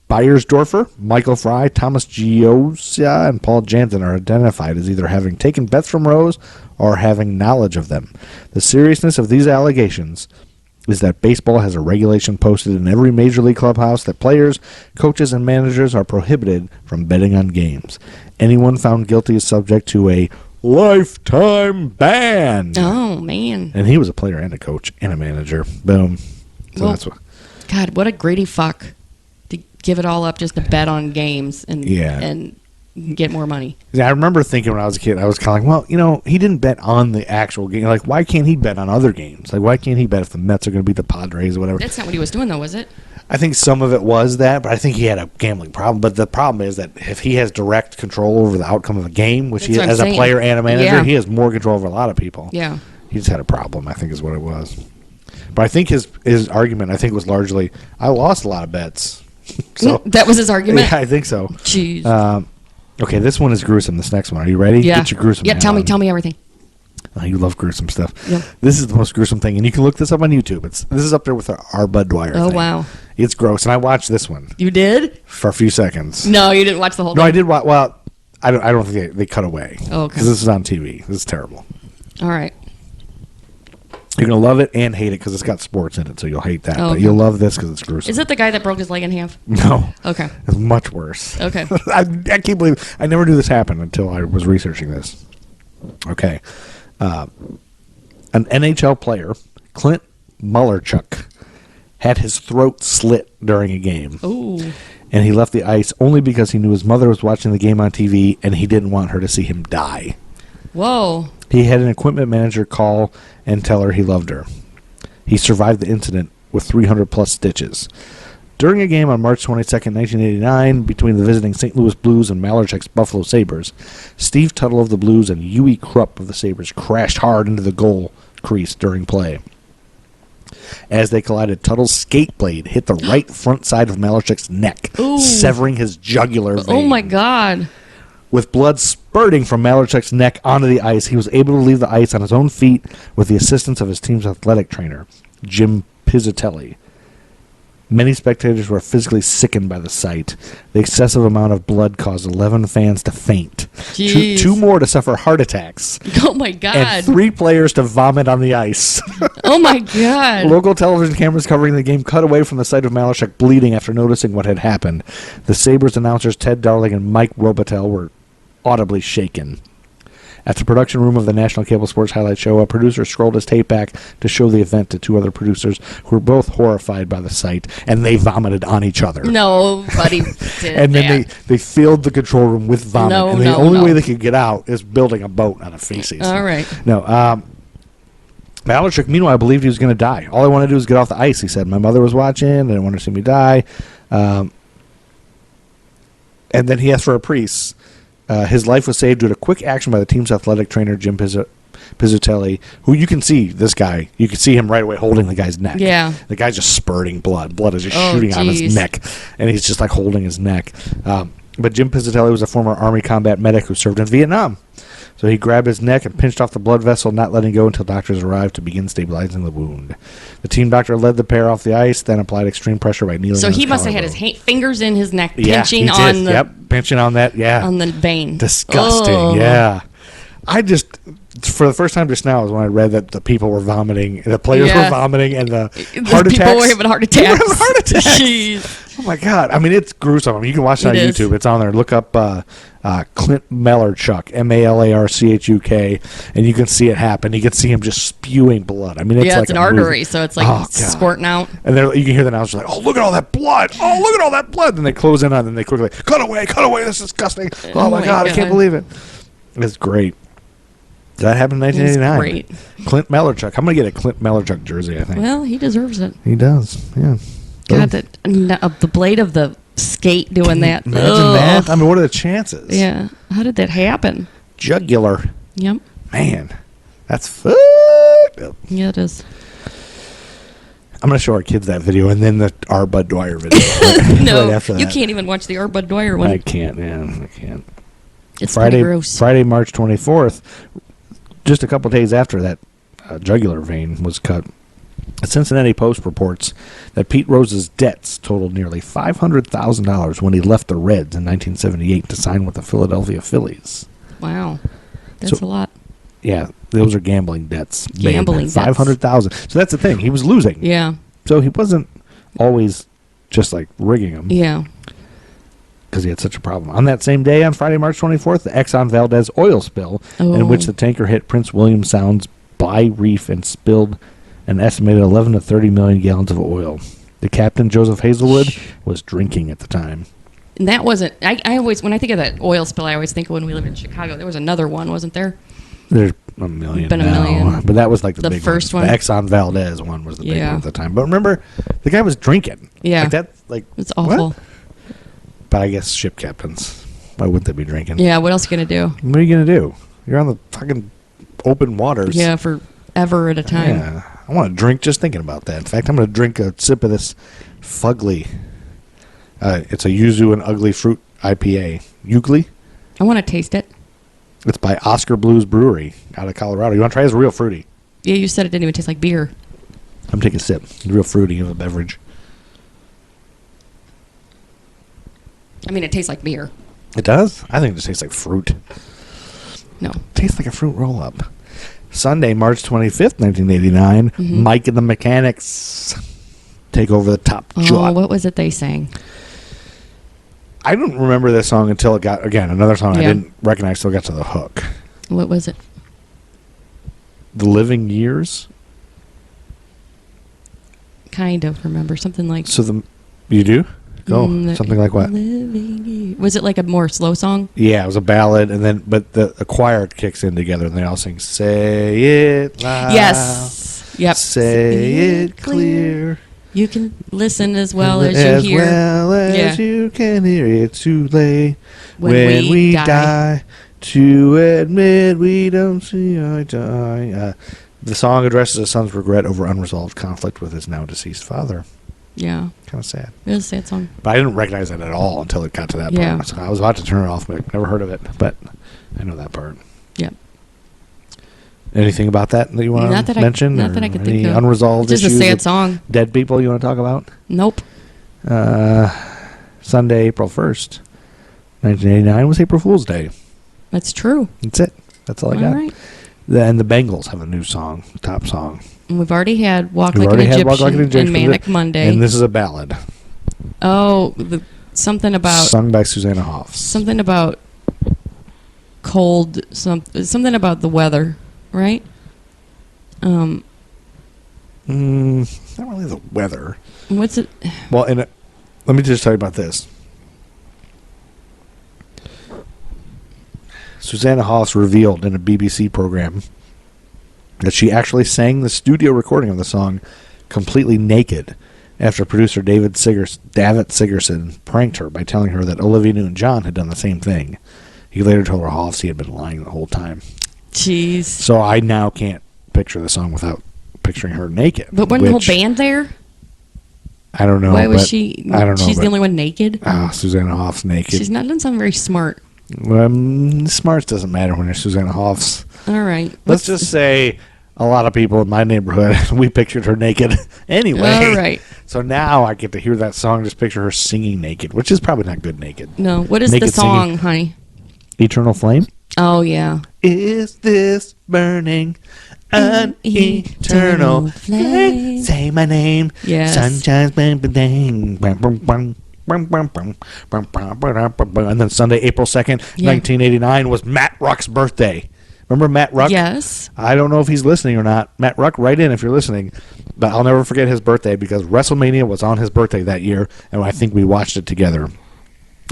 Beiersdorfer, Michael Fry, Thomas Giosia, and Paul Jansen are identified as either having taken bets from Rose or having knowledge of them. The seriousness of these allegations is that baseball has a regulation posted in every major league clubhouse that players, coaches, and managers are prohibited from betting on games. Anyone found guilty is subject to a lifetime ban. Oh, man. And he was a player and a coach and a manager. Boom. So Well, that's what. God, what a greedy fuck to give it all up just to bet on games and get more money. Yeah, I remember thinking when I was a kid, I was kind of like, well, he didn't bet on the actual game. Like, why can't he bet on other games? Like, why can't he bet if the Mets are going to beat the Padres or whatever? That's not what he was doing, though, was it? I think some of it was that, but I think he had a gambling problem. But the problem is that if he has direct control over the outcome of a game, which That's what I'm as a saying. player and a manager, Yeah. he has more control over a lot of people. Yeah. He just had a problem, I think is what it was. But I think his argument, was largely, I lost a lot of bets. So That was his argument? yeah, I think so. Jeez. Okay, this one is gruesome. This next one. Are you ready? Yeah. Get your gruesome. Yeah, hat tell on. me everything. Oh, you love gruesome stuff. Yep. This is the most gruesome thing, and you can look this up on YouTube. This is up there with our Bud Dwyer Oh, thing. wow. It's gross, and I watched this one You did? for a few seconds. No, you didn't watch the whole No, thing. I did watch. Well, I don't think they cut away. Oh, okay. Because this is on TV. This is terrible. All right. You're gonna love it and hate it because it's got sports in it, so you'll hate that. Oh, But okay. you'll love this because it's gruesome. Is it the guy that broke his leg in half? No. Okay. It's much worse. Okay. I can't believe I never knew this happened until I was researching this. Okay. An NHL player, Clint Malarchuk, had his throat slit during a game. Ooh. And he left the ice only because he knew his mother was watching the game on TV and he didn't want her to see him die. Whoa. He had an equipment manager call and tell her he loved her. He survived the incident with 300-plus stitches. During a game on March 22nd, 1989, between the visiting St. Louis Blues and Malarchuk's Buffalo Sabres, Steve Tuttle of the Blues and Huey Krupp of the Sabres crashed hard into the goal crease during play. As they collided, Tuttle's skate blade hit the right front side of Malarchuk's neck, Ooh. severing his jugular vein. Oh, my God. With blood spurting from Malarchuk's neck onto the ice, he was able to leave the ice on his own feet with the assistance of his team's athletic trainer, Jim Pizzatelli. Many spectators were physically sickened by the sight. The excessive amount of blood caused 11 fans to faint, two more to suffer heart attacks, Oh, my God. and 3 players to vomit on the ice. Oh, my God. Local television cameras covering the game cut away from the sight of Malarchuk bleeding after noticing what had happened. The Sabres announcers Ted Darling and Mike Robitel were audibly shaken. At the production room of the National Cable Sports Highlight Show, a producer scrolled his tape back to show the event to 2 other producers who were both horrified by the sight, and they vomited on each other. Nobody did And then that. they filled the control room with vomit. No, and the no, only no. way they could get out is building a boat out of feces. All right. No, Malarchuk, meanwhile, believed he was going to die. All I wanted to do was get off the ice, he said. My mother was watching. I didn't want her to see me die. And then he asked for a priest. His life was saved due to quick action by the team's athletic trainer, Jim Pizzatelli, who you can see, this guy. You can see him right away holding the guy's neck. Yeah. The guy's just spurting blood. Blood is just Oh, shooting out of his geez. neck. And he's just like holding his neck. But Jim Pizzatelli was a former Army combat medic who served in Vietnam. So he grabbed his neck and pinched off the blood vessel, not letting go until doctors arrived to begin stabilizing the wound. The team doctor led the pair off the ice, then applied extreme pressure by kneeling. So on he his must have had his collarbone. fingers in his neck, Yeah, pinching he on did. the Yep, pinching on that. Yeah, on the vein. disgusting. Ugh. Yeah, I just for the first time just now is when I read that the people were vomiting, the players Yeah. were vomiting, and the These heart people attacks. were having heart People were attacks. having heart attacks. Jeez. Oh my god! I mean, it's gruesome. I mean, you can watch it on It is. YouTube. It's on there. Look up Clint Malarchuk, Malarchuk, and you can see it happen. You can see him just spewing blood. I mean, it's Yeah, like it's an a movie. artery, so it's like Oh, God. squirting out. And you can hear the announcers like, "Oh, look at all that blood! Oh, look at all that blood!" And they close in on it, and they quickly cut away! This is disgusting! Oh, my god, I can't God. believe it! It's great. That happened in It was 1989. great. Clint Malarchuk. I'm gonna get a Clint Malarchuk jersey. I think Well, he deserves it. he does. Yeah. God, the blade of the skate doing that. Imagine Ugh. that. I mean, what are the chances? Yeah. How did that happen? Jugular. Yep. Man, that's fucked up. Yeah, it is. I'm gonna show our kids that video and then our Bud Dwyer video. No, right after that. you can't even watch the R. Bud Dwyer one. I can't. Yeah, I can't. It's pretty gross. Friday, March 24th, just a couple days after that jugular vein was cut. The Cincinnati Post reports that Pete Rose's debts totaled nearly $500,000 when he left the Reds in 1978 to sign with the Philadelphia Phillies. Wow. That's So- a lot. Yeah, those are gambling debts. babe. Gambling debts. $500,000. So that's the thing. He was losing. Yeah. So he wasn't always just like rigging them. Yeah. Because he had such a problem. On that same day, on Friday, March 24th, the Exxon Valdez oil spill, in which the tanker hit Prince William Sound's Bly Reef and spilled an estimated 11 to 30 million gallons of oil. The captain, Joseph Hazelwood, was drinking at the time. And that wasn't. I always, when I think of that oil spill, I always think of when we lived in Chicago. There was another one, wasn't there? There's a million Been a now, million. but that was like the The big first one. one? The Exxon Valdez one was the big Yeah. one at the time. But remember, the guy was drinking. Yeah. Like that, like It's awful. what? But I guess ship captains. Why wouldn't they be drinking? Yeah. What else are you gonna do? What are you gonna do? You're on the fucking open waters. Yeah, forever at a time. Yeah. I want to drink just thinking about that. In fact, I'm going to drink a sip of this fugly. It's a yuzu and ugly fruit IPA. Ugly? I want to taste it. It's by Oscar Blues Brewery out of Colorado. You want to try it? It's real fruity. Yeah, you said it didn't even taste like beer. I'm taking a sip. It's real fruity of a beverage. I mean, it tastes like beer. It does? I think it just tastes like fruit. No. Tastes like a fruit roll-up. Sunday, March 25th, 1989, Mike and the Mechanics take over the top Oh, jot. what was it they sang? I didn't remember this song until it got, again, another song I Yeah. didn't recognize until it got to the hook. What was it? The Living Years. Kind of remember something like. You do? Go. The Something like what? Living Year. Was it like a more slow song? Yeah, it was a ballad, and then but the choir kicks in together, and they all sing "Say It Loud." Yes. Yep. Say it clear. You can listen as well as you hear. As well as Yeah. you can hear. It's too late When we die to admit we don't see eye to eye. The song addresses his son's regret over unresolved conflict with his now deceased father. Yeah. Kind of sad. It was a sad song. But I didn't recognize it at all until it got to that Yeah. part. So I was about to turn it off, but I've never heard of it. But I know that part. Yeah. Anything about that you want Not to that mention? not that I could think any of. unresolved It's just issues a sad with song. dead people you want to talk about? Nope. Sunday, April 1st, 1989 was April Fool's Day. That's true. That's it. That's all I got. All right. And the Bengals have a new song, top song. And we've already had Walk We've Like an already had Egyptian, Walk Like an Egyptian and Manic Monday. And this is a ballad. Oh, something about Sung by Susanna Hoffs. something about cold. Something about the weather, right? Not really the weather. What's it? Well, let me just tell you about this. Susanna Hoffs revealed in a BBC program that she actually sang the studio recording of the song completely naked after producer David Sigerson pranked her by telling her that Olivia Newton-John had done the same thing. He later told her Hoffs he had been lying the whole time. Jeez. So I now can't picture the song without picturing her naked. But wasn't the whole band there? I don't know. Why was she? I don't know. She's the only one naked. Susanna Hoffs naked. She's not doesn't sound very smart. Smarts doesn't matter when you're Susanna Hoffs. All right. Let's just say a lot of people in my neighborhood, we pictured her naked anyway. All right. So now I get to hear that song, just picture her singing naked, which is probably not good naked. No. What is Naked the song, singing. honey? Eternal Flame? Oh yeah. Is this burning an eternal flame? Say my name. Yes. Sunshine's bang bang bang bang bang. And then Sunday, April 2nd, 1989 was Matt Ruck's birthday. Remember Matt Ruck? Yes. I don't know if he's listening or not. Matt Ruck, write in if you're listening. But I'll never forget his birthday because WrestleMania was on his birthday that year, and I think we watched it together.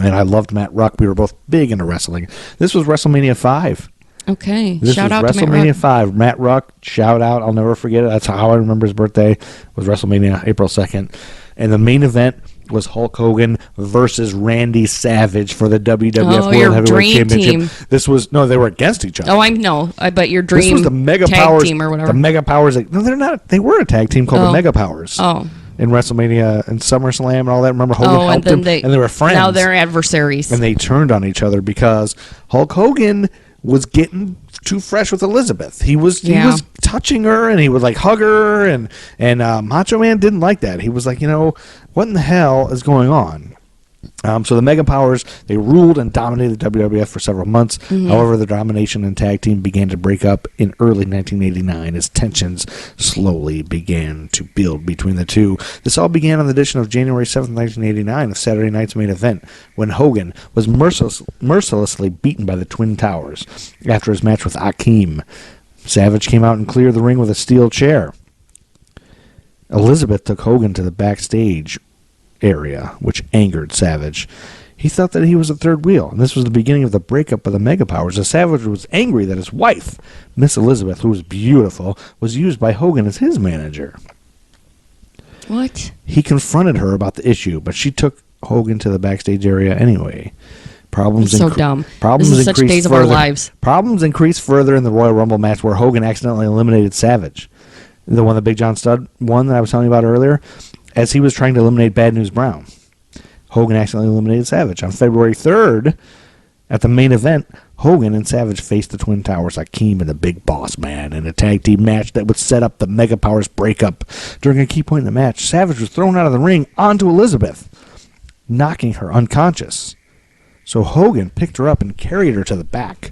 And I loved Matt Ruck. We were both big into wrestling. This was WrestleMania 5. Okay. This Shout was out to Matt WrestleMania Ruck. 5. Matt Ruck, shout out. I'll never forget it. That's how I remember his birthday, was WrestleMania, April 2nd. And the main event was Hulk Hogan versus Randy Savage for the WWF Oh, World your Heavyweight dream Championship. team. This was, no, they were against each other. Oh, I bet your dream This was the Mega tag Powers team or whatever. The Mega Powers. No, they're not. They were a tag team called the Mega Powers. Oh. In WrestleMania and SummerSlam and all that. Remember, Hogan and helped then him, and they were friends. Now they're adversaries. And they turned on each other because Hulk Hogan was getting too fresh with Elizabeth. He was touching her and he would like hug her, and Macho Man didn't like that. He was like, what in the hell is going on? So the Mega Powers, they ruled and dominated the WWF for several months. Mm-hmm. However, the domination and tag team began to break up in early 1989 as tensions slowly began to build between the two. This all began on the edition of January 7th, 1989 of Saturday Night's Main Event, when Hogan was mercilessly beaten by the Twin Towers after his match with Akeem. Savage came out and cleared the ring with a steel chair. Elizabeth took Hogan to the backstage area, which angered Savage. He thought that he was a third wheel, and this was the beginning of the breakup of the Mega Powers, as Savage was angry that his wife, Miss Elizabeth, who was beautiful, was used by Hogan as his manager. What? He confronted her about the issue, but she took Hogan to the backstage area anyway. Problems That's so dumb. Problems this is such increased days further. of our lives. Problems increased further in the Royal Rumble match where Hogan accidentally eliminated Savage. The one that Big John Studd won that I was telling you about earlier. As he was trying to eliminate Bad News Brown, Hogan accidentally eliminated Savage. On February 3rd, at the main event, Hogan and Savage faced the Twin Towers, Akeem and the Big Boss Man, in a tag team match that would set up the Mega Powers breakup. During a key point in the match, Savage was thrown out of the ring onto Elizabeth, knocking her unconscious. So Hogan picked her up and carried her to the back.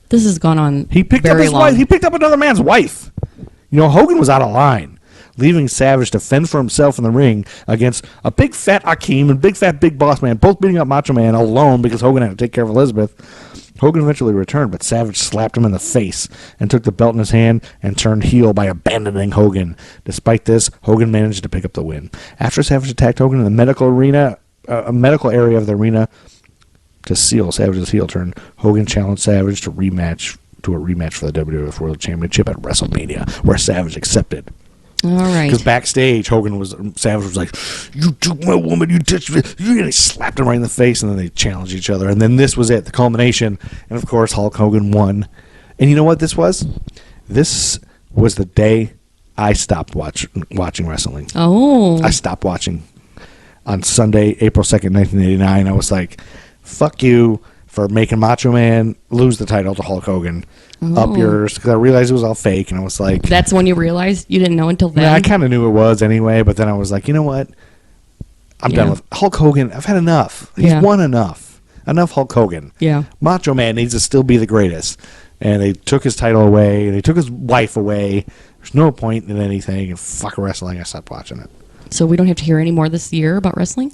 This has gone on He picked up very his long. wife. He picked up another man's wife. Hogan was out of line, leaving Savage to fend for himself in the ring against a big fat Akeem and big fat Big Boss Man, both beating up Macho Man alone because Hogan had to take care of Elizabeth. Hogan eventually returned, but Savage slapped him in the face and took the belt in his hand and turned heel by abandoning Hogan. Despite this, Hogan managed to pick up the win. After Savage attacked Hogan in the medical area of the arena to seal Savage's heel turn, Hogan challenged Savage to a rematch for the WWF World Championship at WrestleMania, where Savage accepted. All right. Because backstage, Savage was like, "You took my woman, you touched me," and he slapped him right in the face, and then they challenged each other, and then this was it, the culmination, and of course Hulk Hogan won. And you know what this was? This was the day I stopped watching wrestling. Oh. I stopped watching on Sunday, April 2nd, 1989. I was like, fuck you for making Macho Man lose the title to Hulk Hogan. Up yours. Because I realized it was all fake, and I was like... That's when you realized? You didn't know until then? Yeah, I kind of knew it was anyway, but then I was like, you know what? I'm done with Hulk Hogan. I've had enough. He's won enough. Enough Hulk Hogan. Yeah. Macho Man needs to still be the greatest. And they took his title away, and they took his wife away. There's no point in anything, and fuck wrestling. I stopped watching it. So we don't have to hear any more this year about wrestling?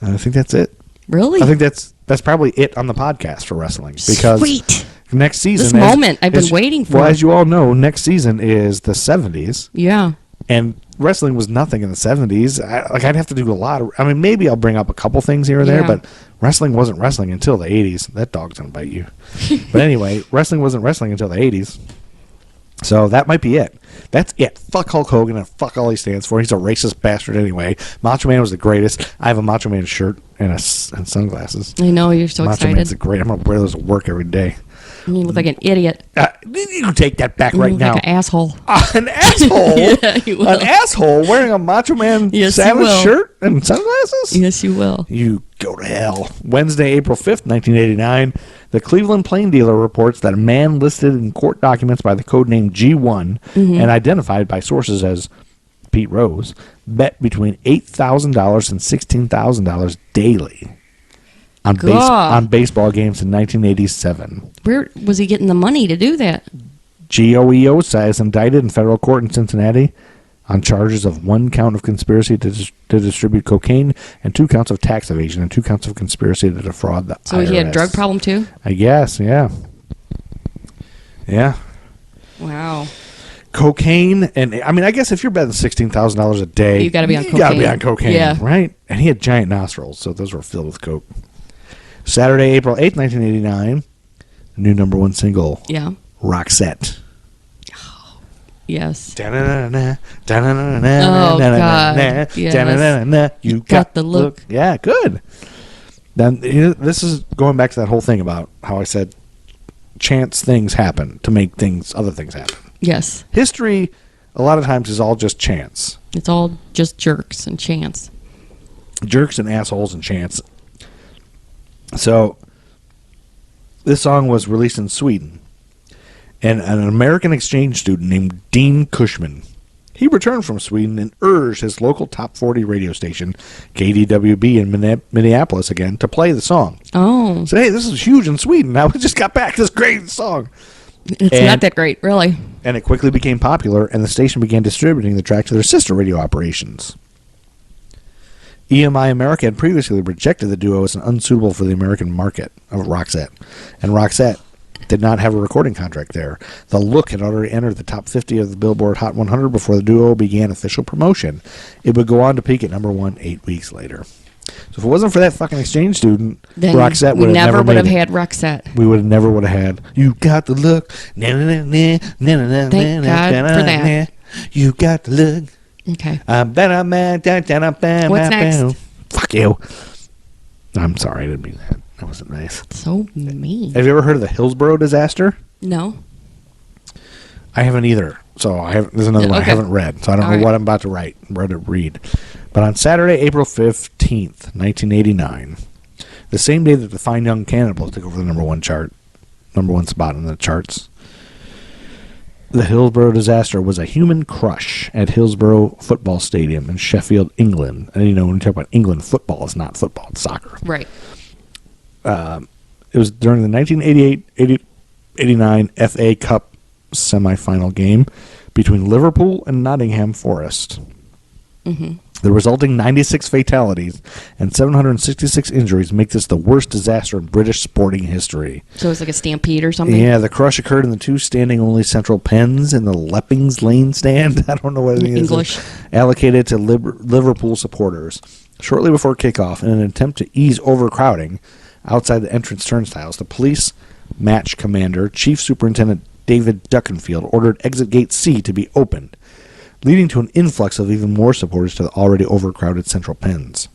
I think that's it. Really? I think that's probably it on the podcast for wrestling. Because Sweet. next season... This moment I've been waiting for. Well, as you all know, next season is the 70s. Yeah. And wrestling was nothing in the 70s. I'd have to do a lot of... I mean, maybe I'll bring up a couple things here or there, but wrestling wasn't wrestling until the 80s. That dog's going to bite you. But anyway, wrestling wasn't wrestling until the 80s. So that might be it. That's it. Fuck Hulk Hogan and fuck all he stands for. He's a racist bastard anyway. Macho Man was the greatest. I have a Macho Man shirt and and sunglasses. I know, you're so Macho excited. Man's great. I'm going to wear those to work every day. You look like an idiot. You can take that back right look now. like an asshole. An asshole? Yeah, you will. An asshole wearing a Macho Man Yes, you Savage will. shirt and sunglasses? Yes, you will. You go to hell. Wednesday, April 5th, 1989, the Cleveland Plain Dealer reports that a man listed in court documents by the code name G1 and identified by sources as Pete Rose bet between $8,000 and $16,000 daily on baseball games in 1987. Where was he getting the money to do that? GOEO is indicted in federal court in Cincinnati on charges of 1 count of conspiracy to distribute cocaine and 2 counts of tax evasion and 2 counts of conspiracy to defraud the IRS. So he had a drug problem too? I guess, yeah. Yeah. Wow. Cocaine, and I mean, I guess if you're betting $16,000 a day, you got to be on cocaine. You got to be on cocaine, yeah. right? And he had giant nostrils, so those were filled with coke. Saturday, April 8th, 1989, the new number 1 single, Roxette. Yes. Oh, God. Yes. You got the look. Yeah, good. Then this is going back to that whole thing about how I said chance things happen to make other things happen. Yes. History, a lot of times, is all just chance. It's all just jerks and chance. Jerks and assholes and chance. So, this song was released in Sweden. And an American exchange student named Dean Cushman, he returned from Sweden and urged his local top 40 radio station, KDWB in Minneapolis again, to play the song. Oh. Said, hey, this is huge in Sweden. I just got back this great song. It's not that great, really. And it quickly became popular, and the station began distributing the track to their sister radio operations. EMI America had previously rejected the duo as unsuitable for the American market of Roxette. And Roxette did not have a recording contract there. The Look had already entered the top 50 of the Billboard Hot 100 before the duo began official promotion. It would go on to peak at number 1 8 weeks later. So if it wasn't for that fucking exchange student, then Roxette we would have never would have made it. had Roxette. We would never would have had. You got the look. Thank God for that. You got the look. Okay. What's next? Fuck you. I'm sorry, I didn't mean that. That wasn't nice. So mean. Have you ever heard of the Hillsborough disaster? No. I haven't either. So there's another one I Okay. haven't read. So I don't know what I'm about to read. But on Saturday, April 15th, 1989, the same day that the Fine Young Cannibals took over the number 1 spot in the charts, the Hillsborough disaster was a human crush at Hillsborough Football Stadium in Sheffield, England. And when you talk about England, football is not football, it's soccer. Right. It was during the 1988-89 FA Cup semifinal game between Liverpool and Nottingham Forest. Mm-hmm. The resulting 96 fatalities and 766 injuries make this the worst disaster in British sporting history. So it's like a stampede or something? Yeah, the crush occurred in the 2 standing-only central pens in the Leppings Lane stand. I don't know what it is. English. Allocated to Liverpool supporters. Shortly before kickoff, in an attempt to ease overcrowding outside the entrance turnstiles, the police match commander, Chief Superintendent David Duckenfield, ordered Exit Gate C to be opened, leading to an influx of even more supporters to the already overcrowded central pens.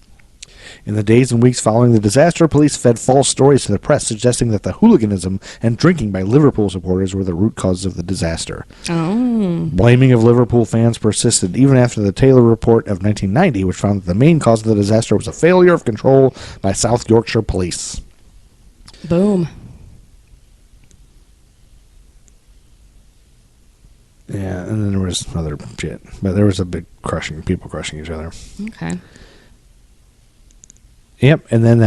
In the days and weeks following the disaster, police fed false stories to the press suggesting that the hooliganism and drinking by Liverpool supporters were the root causes of the disaster. Oh. Blaming of Liverpool fans persisted even after the Taylor report of 1990, which found that the main cause of the disaster was a failure of control by South Yorkshire police. Boom. Yeah, and then there was other shit. But there was a big people crushing each other. Okay. Yep, and then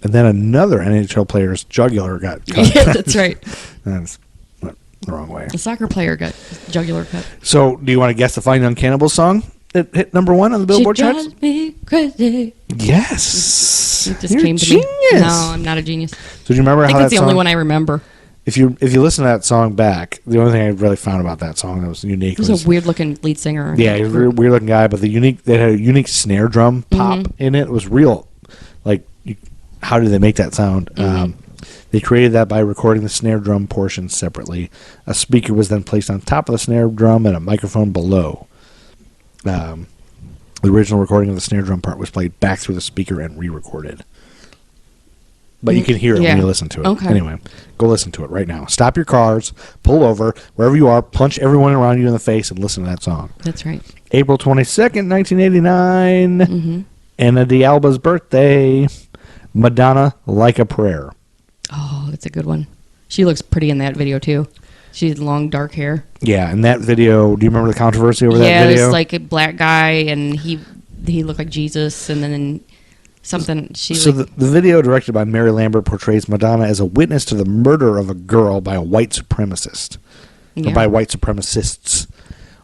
another NHL player's jugular got cut. Yeah, that's right. That's went the wrong way. A soccer player got jugular cut. So, do you want to guess the Fine Young Cannibals song that hit number 1 on the Billboard She charts? drives me crazy. Yes. It just You're came a to genius. me. No, I'm not a genius. So, do you remember I think how that's that the song? only one I remember. If you listen to that song back, the only thing I really found about that song that was unique He was a weird-looking lead singer. yeah, he was a weird-looking guy, but they had a unique snare drum pop in it. It was real. Like, how did they make that sound? They created that by recording the snare drum portion separately. A speaker was then placed on top of the snare drum and a microphone below. The original recording of the snare drum part was played back through the speaker and re-recorded. But you can hear it when you listen to it. Okay. Anyway, go listen to it right now. Stop your cars, pull over, wherever you are, punch everyone around you in the face, and listen to that song. That's right. April 22nd, 1989. Anna D'Alba's birthday. Madonna, Like a Prayer. Oh, that's a good one. She looks pretty in that video, too. She had long, dark hair. Yeah, and that video, do you remember the controversy over that Yeah, video? this like a black guy, and he looked like Jesus, and then something. So the video, directed by Mary Lambert, portrays Madonna as a witness to the murder of a girl by a white supremacist. Or by white supremacists.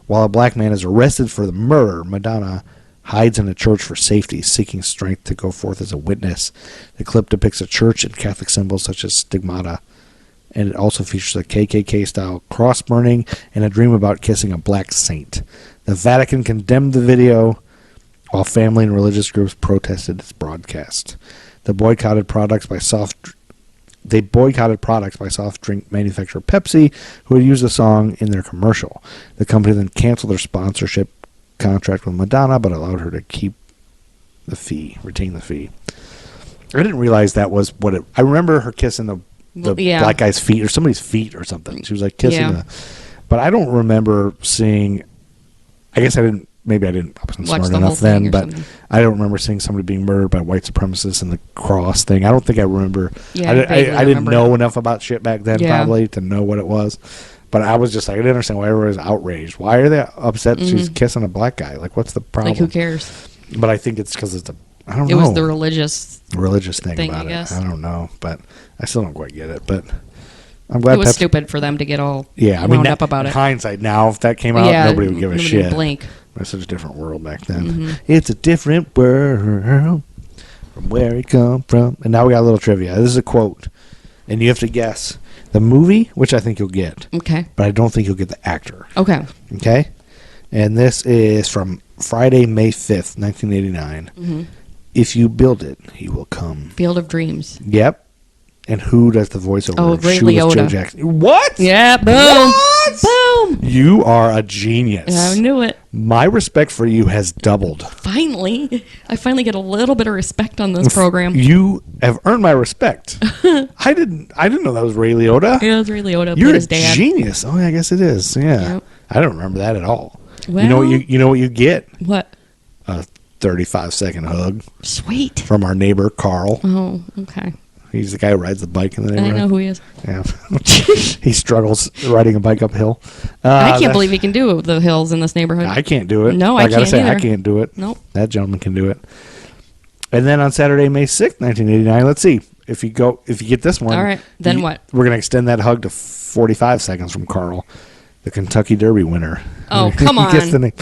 While a black man is arrested for the murder, Madonna hides in a church for safety, seeking strength to go forth as a witness. The clip depicts a church and Catholic symbols such as stigmata, and it also features a KKK-style cross burning and a dream about kissing a black saint. The Vatican condemned the video, while family and religious groups protested its broadcast. They boycotted products by soft drink manufacturer Pepsi, who had used the song in their commercial. The company then canceled their sponsorship contract with Madonna, but allowed her to retain the fee. I didn't realize that was what it. I remember her kissing the black guy's feet or somebody's feet or something. She was like kissing but I don't remember seeing. I guess I didn't. Maybe I wasn't smart enough then, but I don't remember seeing somebody being murdered by white supremacists and the cross thing. I don't think I remember. Yeah, I didn't know enough about shit back then probably to know what it was. But I was just like, I didn't understand why everyone was outraged. Why are they upset she's kissing a black guy? Like, what's the problem? Like, who cares? But I think it's because I don't know. It was the religious thing about I guess. it. I don't know, but I still don't quite get it. But I'm glad it was stupid for them to get all wound up about in it. hindsight, now if that came out, nobody would give a shit. Blink. It's such a different world back then. It's a different world from where it come from. And now we got a little trivia. This is a quote, and you have to guess the movie, which I think you'll get. Okay. But I don't think you'll get the actor. Okay. Okay? And this is from Friday, May 5th, 1989. If you build it, he will come. Field of Dreams. Yep. And who does the voiceover? Oh, Ray Liotta. Joe Jackson. What? Yeah, boom. What? Boom. You are a genius. I knew it. My respect for you has doubled. Finally. I finally get a little bit of respect on this program. You have earned my respect. I didn't know that was Ray Liotta. Yeah, it was Ray Liotta. You're his a dad. genius. Oh, yeah, I guess it is. Yeah. Yep. I don't remember that at all. Well, you know what you get? What? A 35-second hug Sweet. from our neighbor Carl. Oh, okay. He's the guy who rides the bike in the I neighborhood. know who he is. Yeah. He struggles riding a bike uphill. I can't believe he can do the hills in this neighborhood. I can't do it. No, I gotta can't say, either. I can't do it. Nope. That gentleman can do it. And then on Saturday, May 6th, 1989, let's see. If you get this one. All right. Then what? We're going to extend that hug to 45 seconds from Carl, the Kentucky Derby winner. Oh, come on. Guess the name.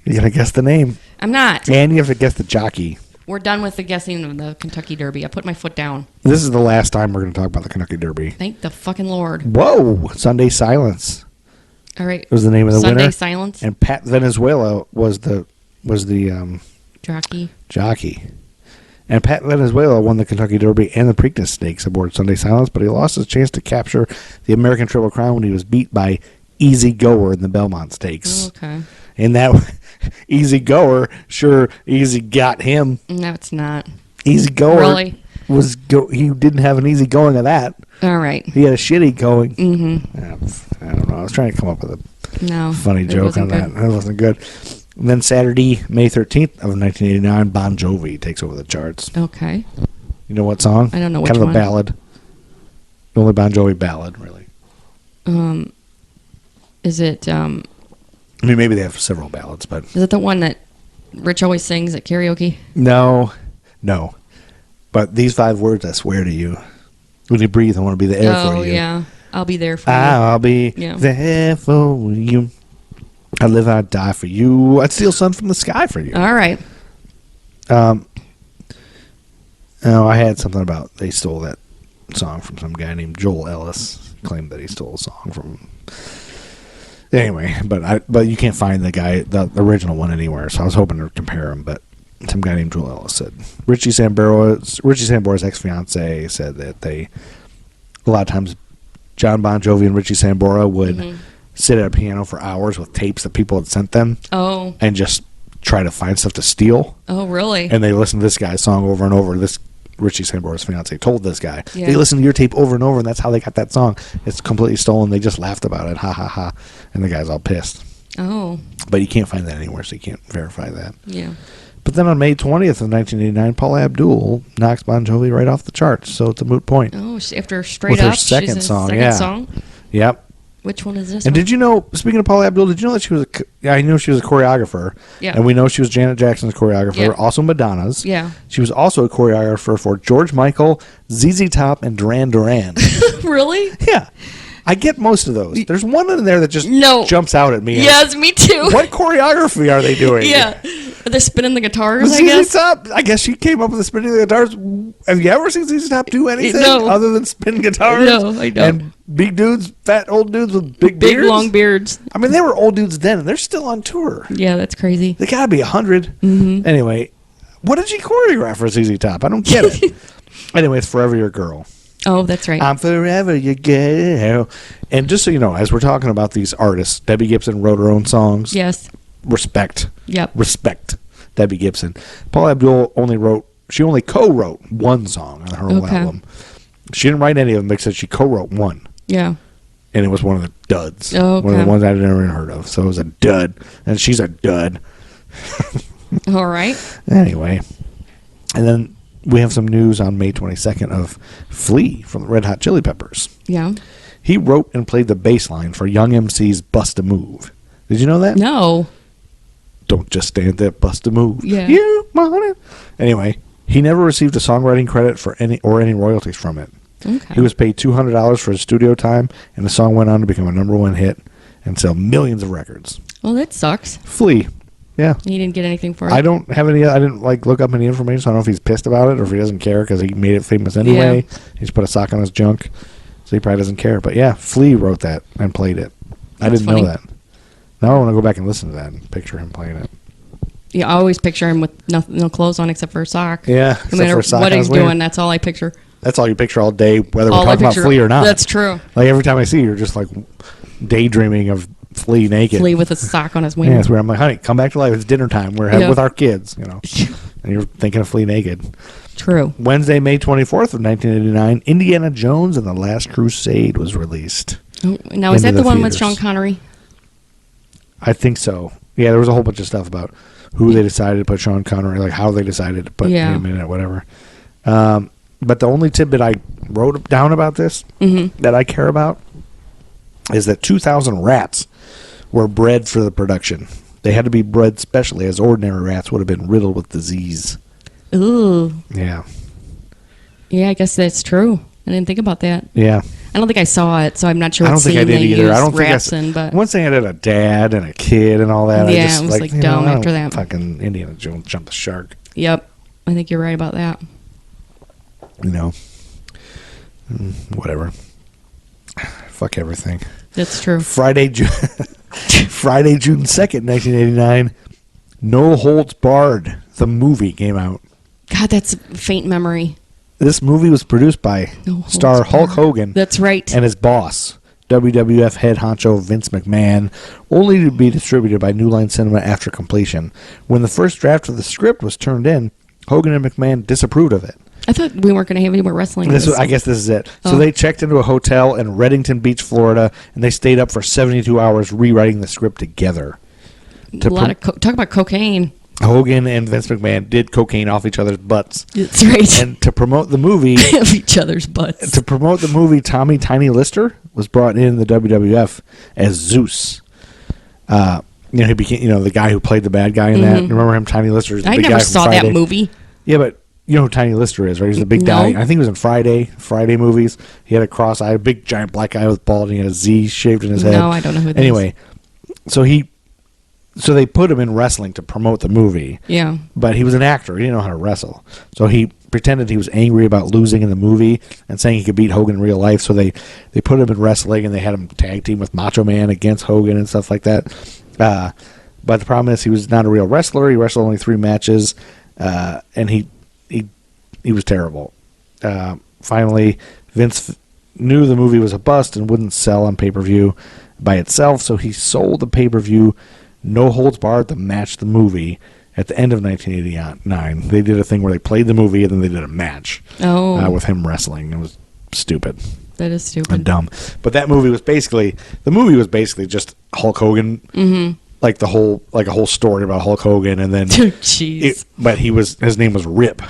You're going to guess the name. I'm not. And you have to guess the jockey. We're done with the guessing of the Kentucky Derby. I put my foot down. This is the last time we're going to talk about the Kentucky Derby. Thank the fucking Lord. Whoa! Sunday Silence All right. was the name of the winner. Sunday Silence. And Pat Venezuela was the jockey. And Pat Venezuela won the Kentucky Derby and the Preakness Stakes aboard Sunday Silence, but he lost his chance to capture the American Triple Crown when he was beat by Easy Goer in the Belmont Stakes. Oh, okay. And that Easy Goer, sure, easy got him. No, it's not. Easy Goer Really? he didn't have an easy going of that. All right. He had a shitty going. Mm-hmm. I don't know. I was trying to come up with a funny it joke wasn't on good. that. It wasn't good. And then Saturday, May 13th of 1989, Bon Jovi takes over the charts. Okay. You know what song? I don't know which kind of one. a ballad. The only Bon Jovi ballad, really. Is it I mean, maybe they have several ballads, but is it the one that Rich always sings at karaoke? no. But these 5 words, I swear to you, when you breathe, I want to be there for you. Oh yeah, I'll be there for you. I'll be Yeah. there for you. I live, I die for you. I'd steal sun from the sky for you. All right. Oh, I had something about they stole that song from some guy named Joel Ellis. Claimed that he stole a song from. Anyway, but you can't find the original one anywhere. So I was hoping to compare them, but some guy named Joel Ellis said Richie Sambora's ex-fiance said that a lot of times John Bon Jovi and Richie Sambora would sit at a piano for hours with tapes that people had sent them. Oh. And just try to find stuff to steal. Oh, really? And they listened to this guy's song over and over. This Richie Sambora's fiance told this guy, Yeah. they listened to your tape over and over, and that's how they got that song. It's completely stolen. They just laughed about it. Ha, ha, ha. And the guy's all pissed. Oh. But you can't find that anywhere, so you can't verify that. Yeah. But then on May 20th of 1989, Paula Abdul knocks Bon Jovi right off the charts, so it's a moot point. Oh, after Straight With her Up, second she's in song, second yeah. song. Yep. Which one is this? And one? did you know, speaking of Paula Abdul, did you know that she was I knew she was a choreographer. Yeah. And we know she was Janet Jackson's choreographer, Yeah. also Madonna's. Yeah. She was also a choreographer for George Michael, ZZ Top, and Duran Duran. Really? Yeah. I get most of those. There's one in there that just No. jumps out at me. Yes, me too. What choreography are they doing? Yeah. They're spinning the guitars, I ZZ guess. Top, I guess she came up with the spinning the guitars. Have you ever seen ZZ Top do anything No. other than spin guitars? No, I don't. And big dudes, fat old dudes with big Big beards? long beards. I mean, they were old dudes then, and they're still on tour. Yeah, that's crazy. They gotta be 100. Mm-hmm. Anyway, what did she choreograph for ZZ Top? I don't get it. Anyway, it's Forever Your Girl. Oh, that's right. I'm forever your girl. And just so you know, as we're talking about these artists, Debbie Gibson wrote her own songs. Yes. Respect. Yep. Respect Debbie Gibson. Paula Abdul only co-wrote one song on her whole Okay. album. She didn't write any of them except she co-wrote one. Yeah. And it was one of the duds. Oh, One of okay. the ones I'd never even heard of. So it was a dud. And she's a dud. All right. Anyway. And then we have some news on May 22nd of Flea from the Red Hot Chili Peppers. Yeah. He wrote and played the bass line for Young MC's Bust a Move. Did you know that? No. Don't just stand there, bust a move. Yeah. You want it. Anyway, he never received a songwriting credit for any royalties from it. Okay. He was paid $200 for his studio time, and the song went on to become a #1 hit and sell millions of records. Well, that sucks. Flea. Yeah. He didn't get anything for it. I didn't look up any information, so I don't know if he's pissed about it or if he doesn't care because he made it famous anyway. Yeah. He's put a sock on his junk, so he probably doesn't care. But yeah, Flea wrote that and played it. I That's didn't funny. know that. Now I want to go back and listen to that and picture him playing it. Yeah, I always picture him with no clothes on except for a sock. Yeah, No except matter for a sock what on he's his wiener. doing, that's all I picture. That's all you picture all day, whether we're All I talking about picture- Flea or not. That's true. Like every time I see you, you're just like daydreaming of Flea naked. Flea with a sock on his Yeah, wiener. it's where I'm like, honey, come back to life. It's dinner time. We're Yeah. with our kids, and you're thinking of Flea naked. True. Wednesday, May 24th of 1989, Indiana Jones and the Last Crusade was released. Oh, now, is Into that the the one with theaters. Sean Connery? I think so. Yeah, there was a whole bunch of stuff about who they decided to put Sean Connery, like how they decided to put Yeah. him in it, whatever. But the only tidbit I wrote down about this that I care about is that 2,000 rats were bred for the production. They had to be bred specially, as ordinary rats would have been riddled with disease. Ooh. Yeah. Yeah, I guess that's true. I didn't think about that. Yeah. I don't think I saw it, so I'm not sure I what don't think I scene did they either. used I don't think rats in, but once they had a dad and a kid and all that, I Yeah, just it was, like, you dumb know, I after don't that. Fucking Indiana Jones jumped the shark. yep. I think you're right about that. You know. Whatever. Fuck everything. That's true. Friday, June 2nd, 1989, No Holds Barred, the movie, came out. God, that's a faint memory. This movie was produced by No Holds star Hulk Barred. Hogan That's right. and his boss, WWF head honcho Vince McMahon, only to be distributed by New Line Cinema after completion. When the first draft of the script was turned in, Hogan and McMahon disapproved of it. I thought we weren't going to have any more wrestling. I guess this is it. So they checked into a hotel in Reddington Beach, Florida, and they stayed up for 72 hours rewriting the script together. Talk about cocaine. Hogan and Vince McMahon did cocaine off each other's butts. That's right. And to promote the movie... Of each other's butts. To promote the movie, Tommy Tiny Lister was brought in the WWF as Zeus. He became, the guy who played the bad guy in that. You remember him, Tiny Lister? I never saw that movie. Yeah, but you know who Tiny Lister is, right? He's the big guy. I think he was in Friday movies. He had a cross-eye, a big giant black guy with bald, and he had a Z shaved in his head. No, I don't know who that is. So they put him in wrestling to promote the movie. Yeah. But he was an actor. He didn't know how to wrestle. So he pretended he was angry about losing in the movie and saying he could beat Hogan in real life. So they put him in wrestling, and they had him tag team with Macho Man against Hogan and stuff like that. But the problem is he was not a real wrestler. He wrestled only 3 matches, and he was terrible. Finally, Vince knew the movie was a bust and wouldn't sell on pay-per-view by itself, so he sold the pay-per-view No Holds Barred to match the movie at the end of 1989. They did a thing where they played the movie and then they did a match with him wrestling. It was stupid. That is stupid. And dumb. But that movie was basically just Hulk Hogan, like a whole story about Hulk Hogan, and then jeez. But his name was Rip.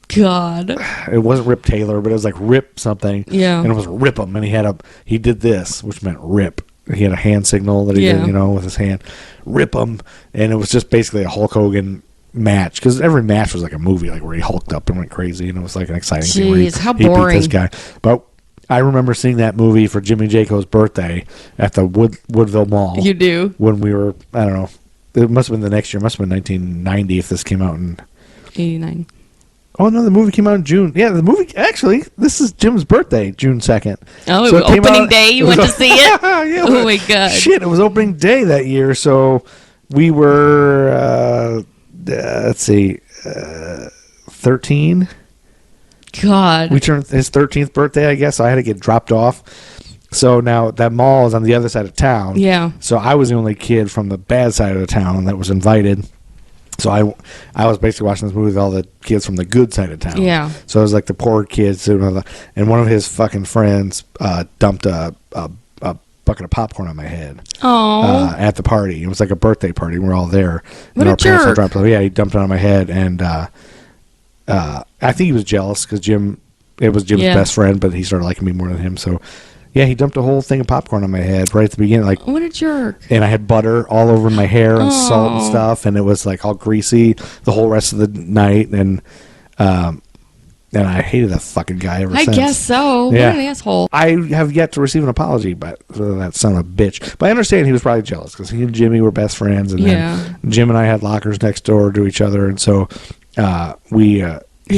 God. It wasn't Rip Taylor, but it was like Rip something. Yeah. And it was Rip him, and he did this, which meant rip. He had a hand signal that he did, with his hand. Rip him, and it was just basically a Hulk Hogan match, because every match was like a movie, like where he hulked up and went crazy, and it was like an exciting thing. Jeez, how boring. He beat this guy. But I remember seeing that movie for Jimmy Jaco's birthday at the Woodville Mall. You do? When we were, I don't know, it must have been the next year. It must have been 1990 if this came out in 89. Oh, no, the movie came out in June. Yeah, the movie, actually, this is Jim's birthday, June 2nd. Oh, so it was opening day? You went to see it? Yeah, oh, my God. Shit, it was opening day that year, so we were, let's see, 13. God. We turned his 13th birthday, I guess, so I had to get dropped off. So now that mall is on the other side of town. Yeah. So I was the only kid from the bad side of the town that was invited. So I was basically watching this movie with all the kids from the good side of town. Yeah. So it was like the poor kids, and one of his fucking friends dumped a bucket of popcorn on my head. Oh. At the party. It was like a birthday party. We're all there. What a jerk. Yeah, he dumped it on my head, and I think he was jealous because it was Jim's best friend, but he started liking me more than him. So. Yeah, he dumped a whole thing of popcorn on my head right at the beginning. Like, what a jerk. And I had butter all over my hair and salt and stuff, and it was like all greasy the whole rest of the night. And I hated that fucking guy ever since. I guess so. Yeah. What an asshole. I have yet to receive an apology for that son of a bitch. But I understand he was probably jealous because he and Jimmy were best friends. And then Jim and I had lockers next door to each other. And so he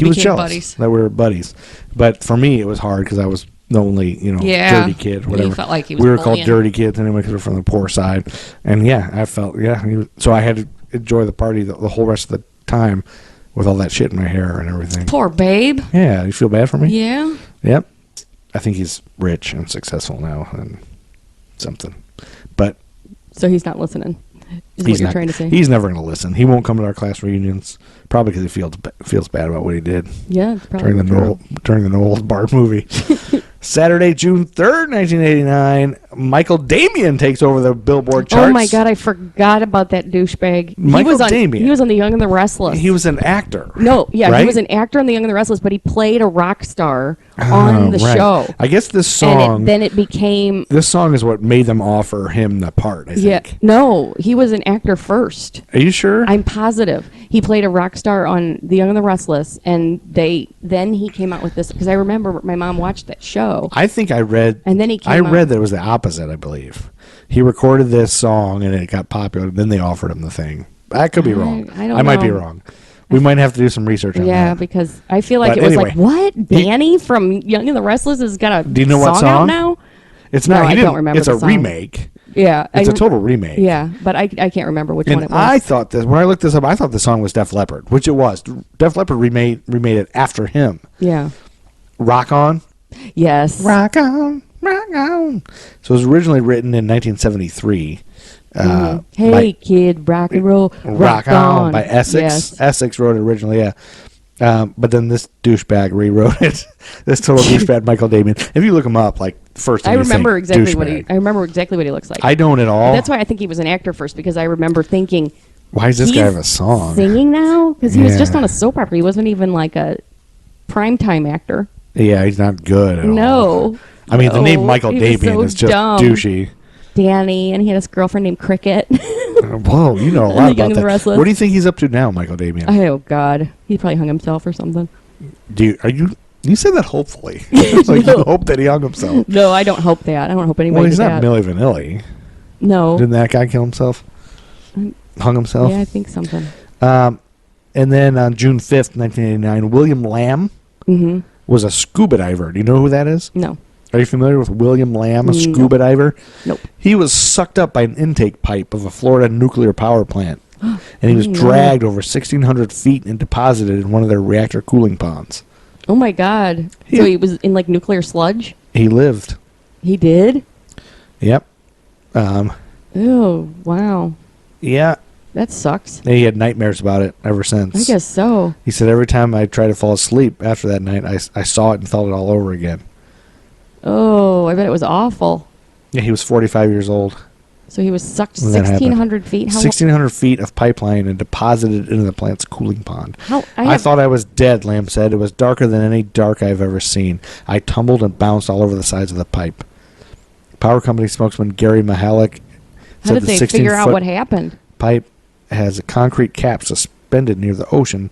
was jealous buddies. that we were buddies. But for me, it was hard because I was the only, dirty kid, whatever. He felt like he was we were bullying. called dirty kids anyway because we're from the poor side. And I felt, so I had to enjoy the party the whole rest of the time with all that shit in my hair and everything. Poor babe. Yeah, you feel bad for me? Yeah. Yep. I think he's rich and successful now and something. But so he's not listening. Is what you're trying to say? He's never going to listen. He won't come to our class reunions, probably because he feels bad about what he did. Yeah, probably during the No Holds Barred movie. Saturday, June 3rd, 1989, Michael Damian takes over the Billboard charts. Oh my God, I forgot about that douchebag. Michael Damian. He was on The Young and the Restless. He was an actor. No, yeah, right? He was an actor on The Young and the Restless, but he played a rock star on the show. I guess this song... And then it became... This song is what made them offer him the part, I think. Yeah, no, he was an actor first. Are you sure? I'm positive. He played a rock star on The Young and the Restless, and then he came out with this, because I remember my mom watched that show. I think I read... And then he came I read that it was the opposite, I believe. He recorded this song, and it got popular, and then they offered him the thing. I could be wrong. I might be wrong. We might have to do some research on that. Yeah, because I feel like it was like, what? Danny from Young and the Restless has got a song out now? It's not. No, I don't remember. It's a remake. Yeah. It's a total remake. Yeah, but I can't remember which one it was. I thought this, when I looked this up, I thought the song was Def Leppard, which it was. Def Leppard remade it after him. Yeah. Rock On? Yes. Rock On. rock on. So it was originally written in 1973. Hey, by kid, rock and roll, Rock On by Essex. Yes. Essex wrote it originally, yeah. But then this douchebag rewrote it. This total douchebag, Michael Damian. If you look him up, like first thing I remember you think, exactly what douchebag. I remember exactly what he looks like. I don't at all. That's why I think he was an actor first, because I remember thinking, Why does this guy have a song? singing now? Because he was just Yeah. on a soap opera. He wasn't even like a primetime actor. Yeah, he's not good at all. No. I mean, the No. name Michael He was Damian so is just dumb. douchey. Danny, and he had this girlfriend named Cricket. Whoa, you know a And lot the Young about and the that. Restless. What do you think he's up to now, Michael Damian? Oh God, he probably hung himself or something. You said that hopefully. Like you hope that he hung himself. No, I don't hope that. I don't hope anybody Well, he's did not that. Milli Vanilli. No. Didn't that guy kill himself? Hung himself? Yeah, I think something. And then on June 5th, 1989, William Lamb Mm-hmm. was a scuba diver. Do you know who that is? No. Are you familiar with William Lamb, a No. scuba diver? Nope. He was sucked up by an intake pipe of a Florida nuclear power plant. And he was No. dragged over 1,600 feet and deposited in one of their reactor cooling ponds. Oh my God. He- So he was in like nuclear sludge? He lived. He did? Yep. Oh, wow. Yeah. That sucks. And he had nightmares about it ever since. I guess so. He said every time I tried to fall asleep after that night, I saw it and felt it all over again. Oh, I bet it was awful. Yeah, he was 45 years old. So he was sucked When that happened. 1,600 feet. How? 1,600 feet of pipeline and deposited into the plant's cooling pond. How? I thought I was dead, Lamb said. It was darker than any dark I've ever seen. I tumbled and bounced all over the sides of the pipe. Power company spokesman Gary Mahalik How said did the they 16 figure out foot what happened? pipe has a concrete cap suspended near the ocean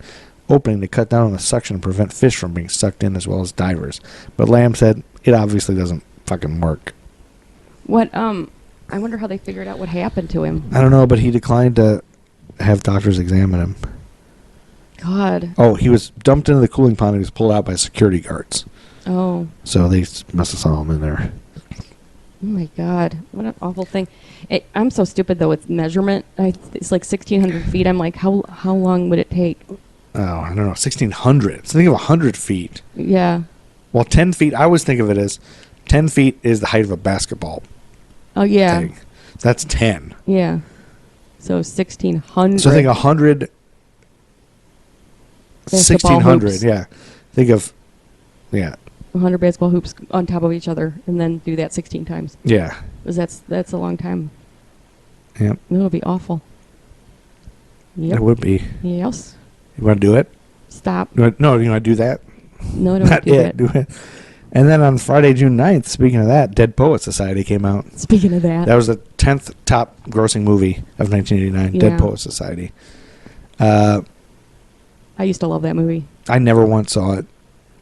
opening to cut down on the suction and prevent fish from being sucked in as well as divers. But Lamb said it obviously doesn't fucking work. What? I wonder how they figured out what happened to him. I don't know, but he declined to have doctors examine him. God. Oh, he was dumped into the cooling pond and he was pulled out by security guards. Oh. So they must have saw him in there. Oh my God. What an awful thing. I'm so stupid though with measurement. It's like 1,600 feet. I'm like, how long would it take? Oh, I don't know, 1,600. So think of 100 feet. Yeah. Well, 10 feet, I always think of it as 10 feet is the height of a basketball Oh yeah. thing. That's 10. Yeah. So 1,600. So think 100, Basketball 1,600, hoops. yeah. Think of, yeah, 100 basketball hoops on top of each other, and then do that 16 times. yeah. 'Cause that's a long time. Yep. It would be awful. Yep. It would be. Yes. You want to do it? Stop. No, you want to do that? No, don't Not do it. that. Do it. And then on Friday, June 9th, speaking of that, Dead Poets Society came out. Speaking of that. That was the 10th top grossing movie of 1989, Yeah. Dead Poets Society. I used to love that movie. I never once saw it.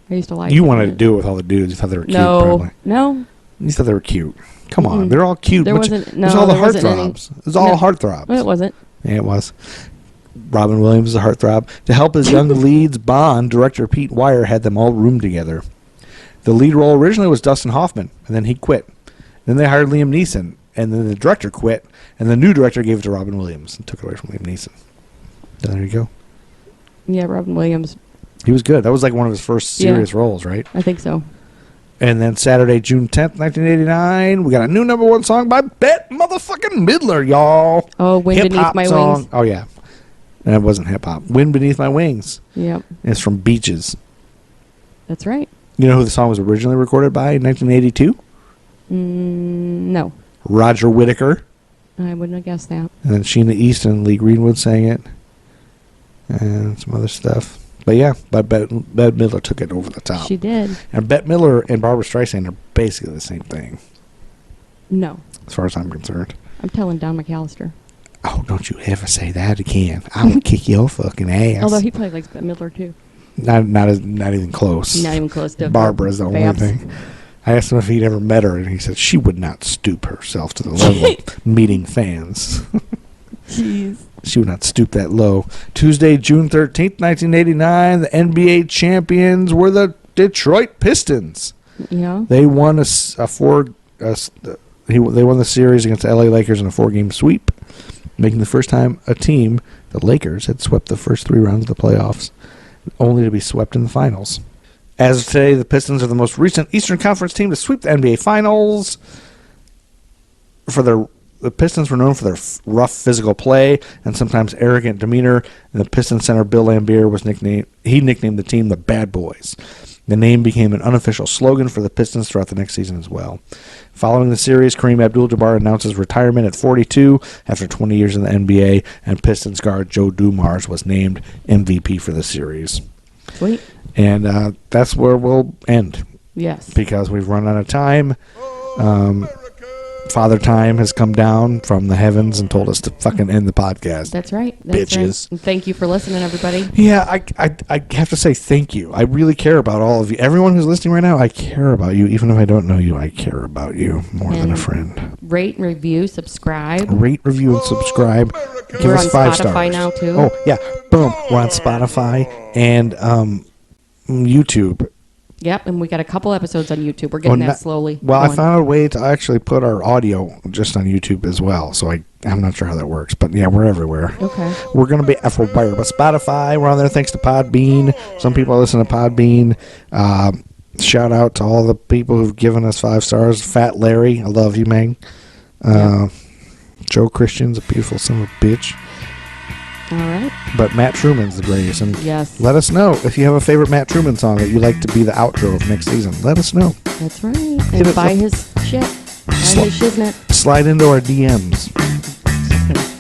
I used to like You it. wanted to do it with all the dudes. You thought they were cute, No. probably. No. You thought they were cute. Come on. Mm-mm. They're all cute. There Bunch- wasn't- it was no, all the there wasn't any. heartthrobs. It was all No. heartthrobs. Well, it wasn't. Yeah, it was. Robin Williams is a heartthrob. To help his young leads bond, director Pete Weir had them all room together. The lead role originally was Dustin Hoffman, and then he quit. Then they hired Liam Neeson, and then the director quit, and the new director gave it to Robin Williams and took it away from Liam Neeson. So there you go. Yeah, Robin Williams. He was good. That was like one of his first serious roles, right? I think so. And then Saturday, June 10th, 1989, we got a new number one song by Bette motherfucking Midler, y'all. Oh, Wind Beneath Hip-hop My song. Wings. Oh, yeah. And it wasn't hip-hop. Wind Beneath My Wings. Yep. It's from Beaches. That's right. You know who the song was originally recorded by in 1982? No. Roger Whittaker. I wouldn't have guessed that. And then Sheena Easton and Lee Greenwood sang it. And some other stuff. But yeah, Bette Midler took it over the top. She did. And Bette Midler and Barbara Streisand are basically the same thing, No. as far as I'm concerned. I'm telling Don McAllister. Oh, don't you ever say that again. I will kick your fucking ass. Although he probably likes Bette Midler too. Not even close. Not even close to Barbara's the only Babs. thing. I asked him if he'd ever met her, and he said she would not stoop herself to the level of meeting fans. Jeez. She would not stoop that low. Tuesday, June 13th, 1989, the NBA champions were the Detroit Pistons. Yeah. They won they won the series against the LA Lakers in a 4-game sweep, making the first time a team, the Lakers, had swept the first 3 rounds of the playoffs, only to be swept in the finals. As of today, the Pistons are the most recent Eastern Conference team to sweep the NBA Finals. The Pistons were known for their rough physical play and sometimes arrogant demeanor, and the Pistons center Bill Laimbeer nicknamed the team the Bad Boys. The name became an unofficial slogan for the Pistons throughout the next season as well. Following the series, Kareem Abdul-Jabbar announces retirement at 42 after 20 years in the NBA, and Pistons guard Joe Dumars was named MVP for the series. Sweet. And that's where we'll end. Yes. Because we've run out of time. Father Time has come down from the heavens and told us to fucking end the podcast. That's right. That's bitches. Right. And thank you for listening, everybody. Yeah, I have to say thank you. I really care about all of you. Everyone who's listening right now, I care about you. Even if I don't know you, I care about you more than a friend. Rate, review, subscribe. Rate, review, and subscribe. Give We're us on 5 Spotify stars. now, too. Oh, yeah. Boom. We're on Spotify and YouTube. Yep, and we got a couple episodes on YouTube. We're getting that slowly. Well, going. I found a way to actually put our audio just on YouTube as well. So I'm not sure how that works. But yeah, we're everywhere. Okay. We're going to be everywhere. But Spotify, we're on there thanks to Podbean. Some people listen to Podbean. Shout out to all the people who've given us 5 stars. Fat Larry, I love you, man. Joe Christian's a beautiful son of a bitch. All right. But Matt Truman's the greatest. And yes. Let us know if you have a favorite Matt Truman song that you'd like to be the outro of next season. Let us know. That's right. And buy his shit. Buy his shiznit. Slide into our DMs.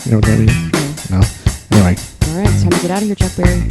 You know what that means? No? Anyway. All right. It's time to get out of here, Chuck Berry.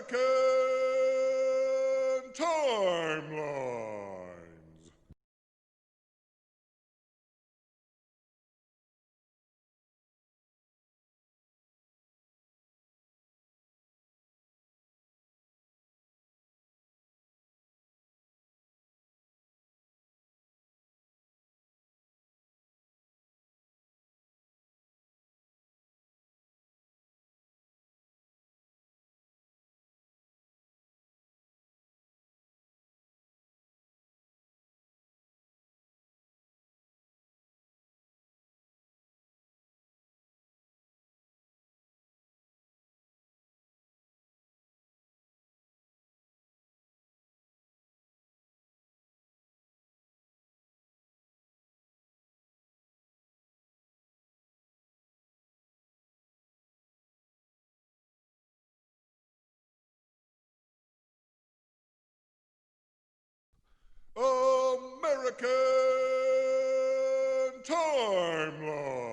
Timelines. American Timeline.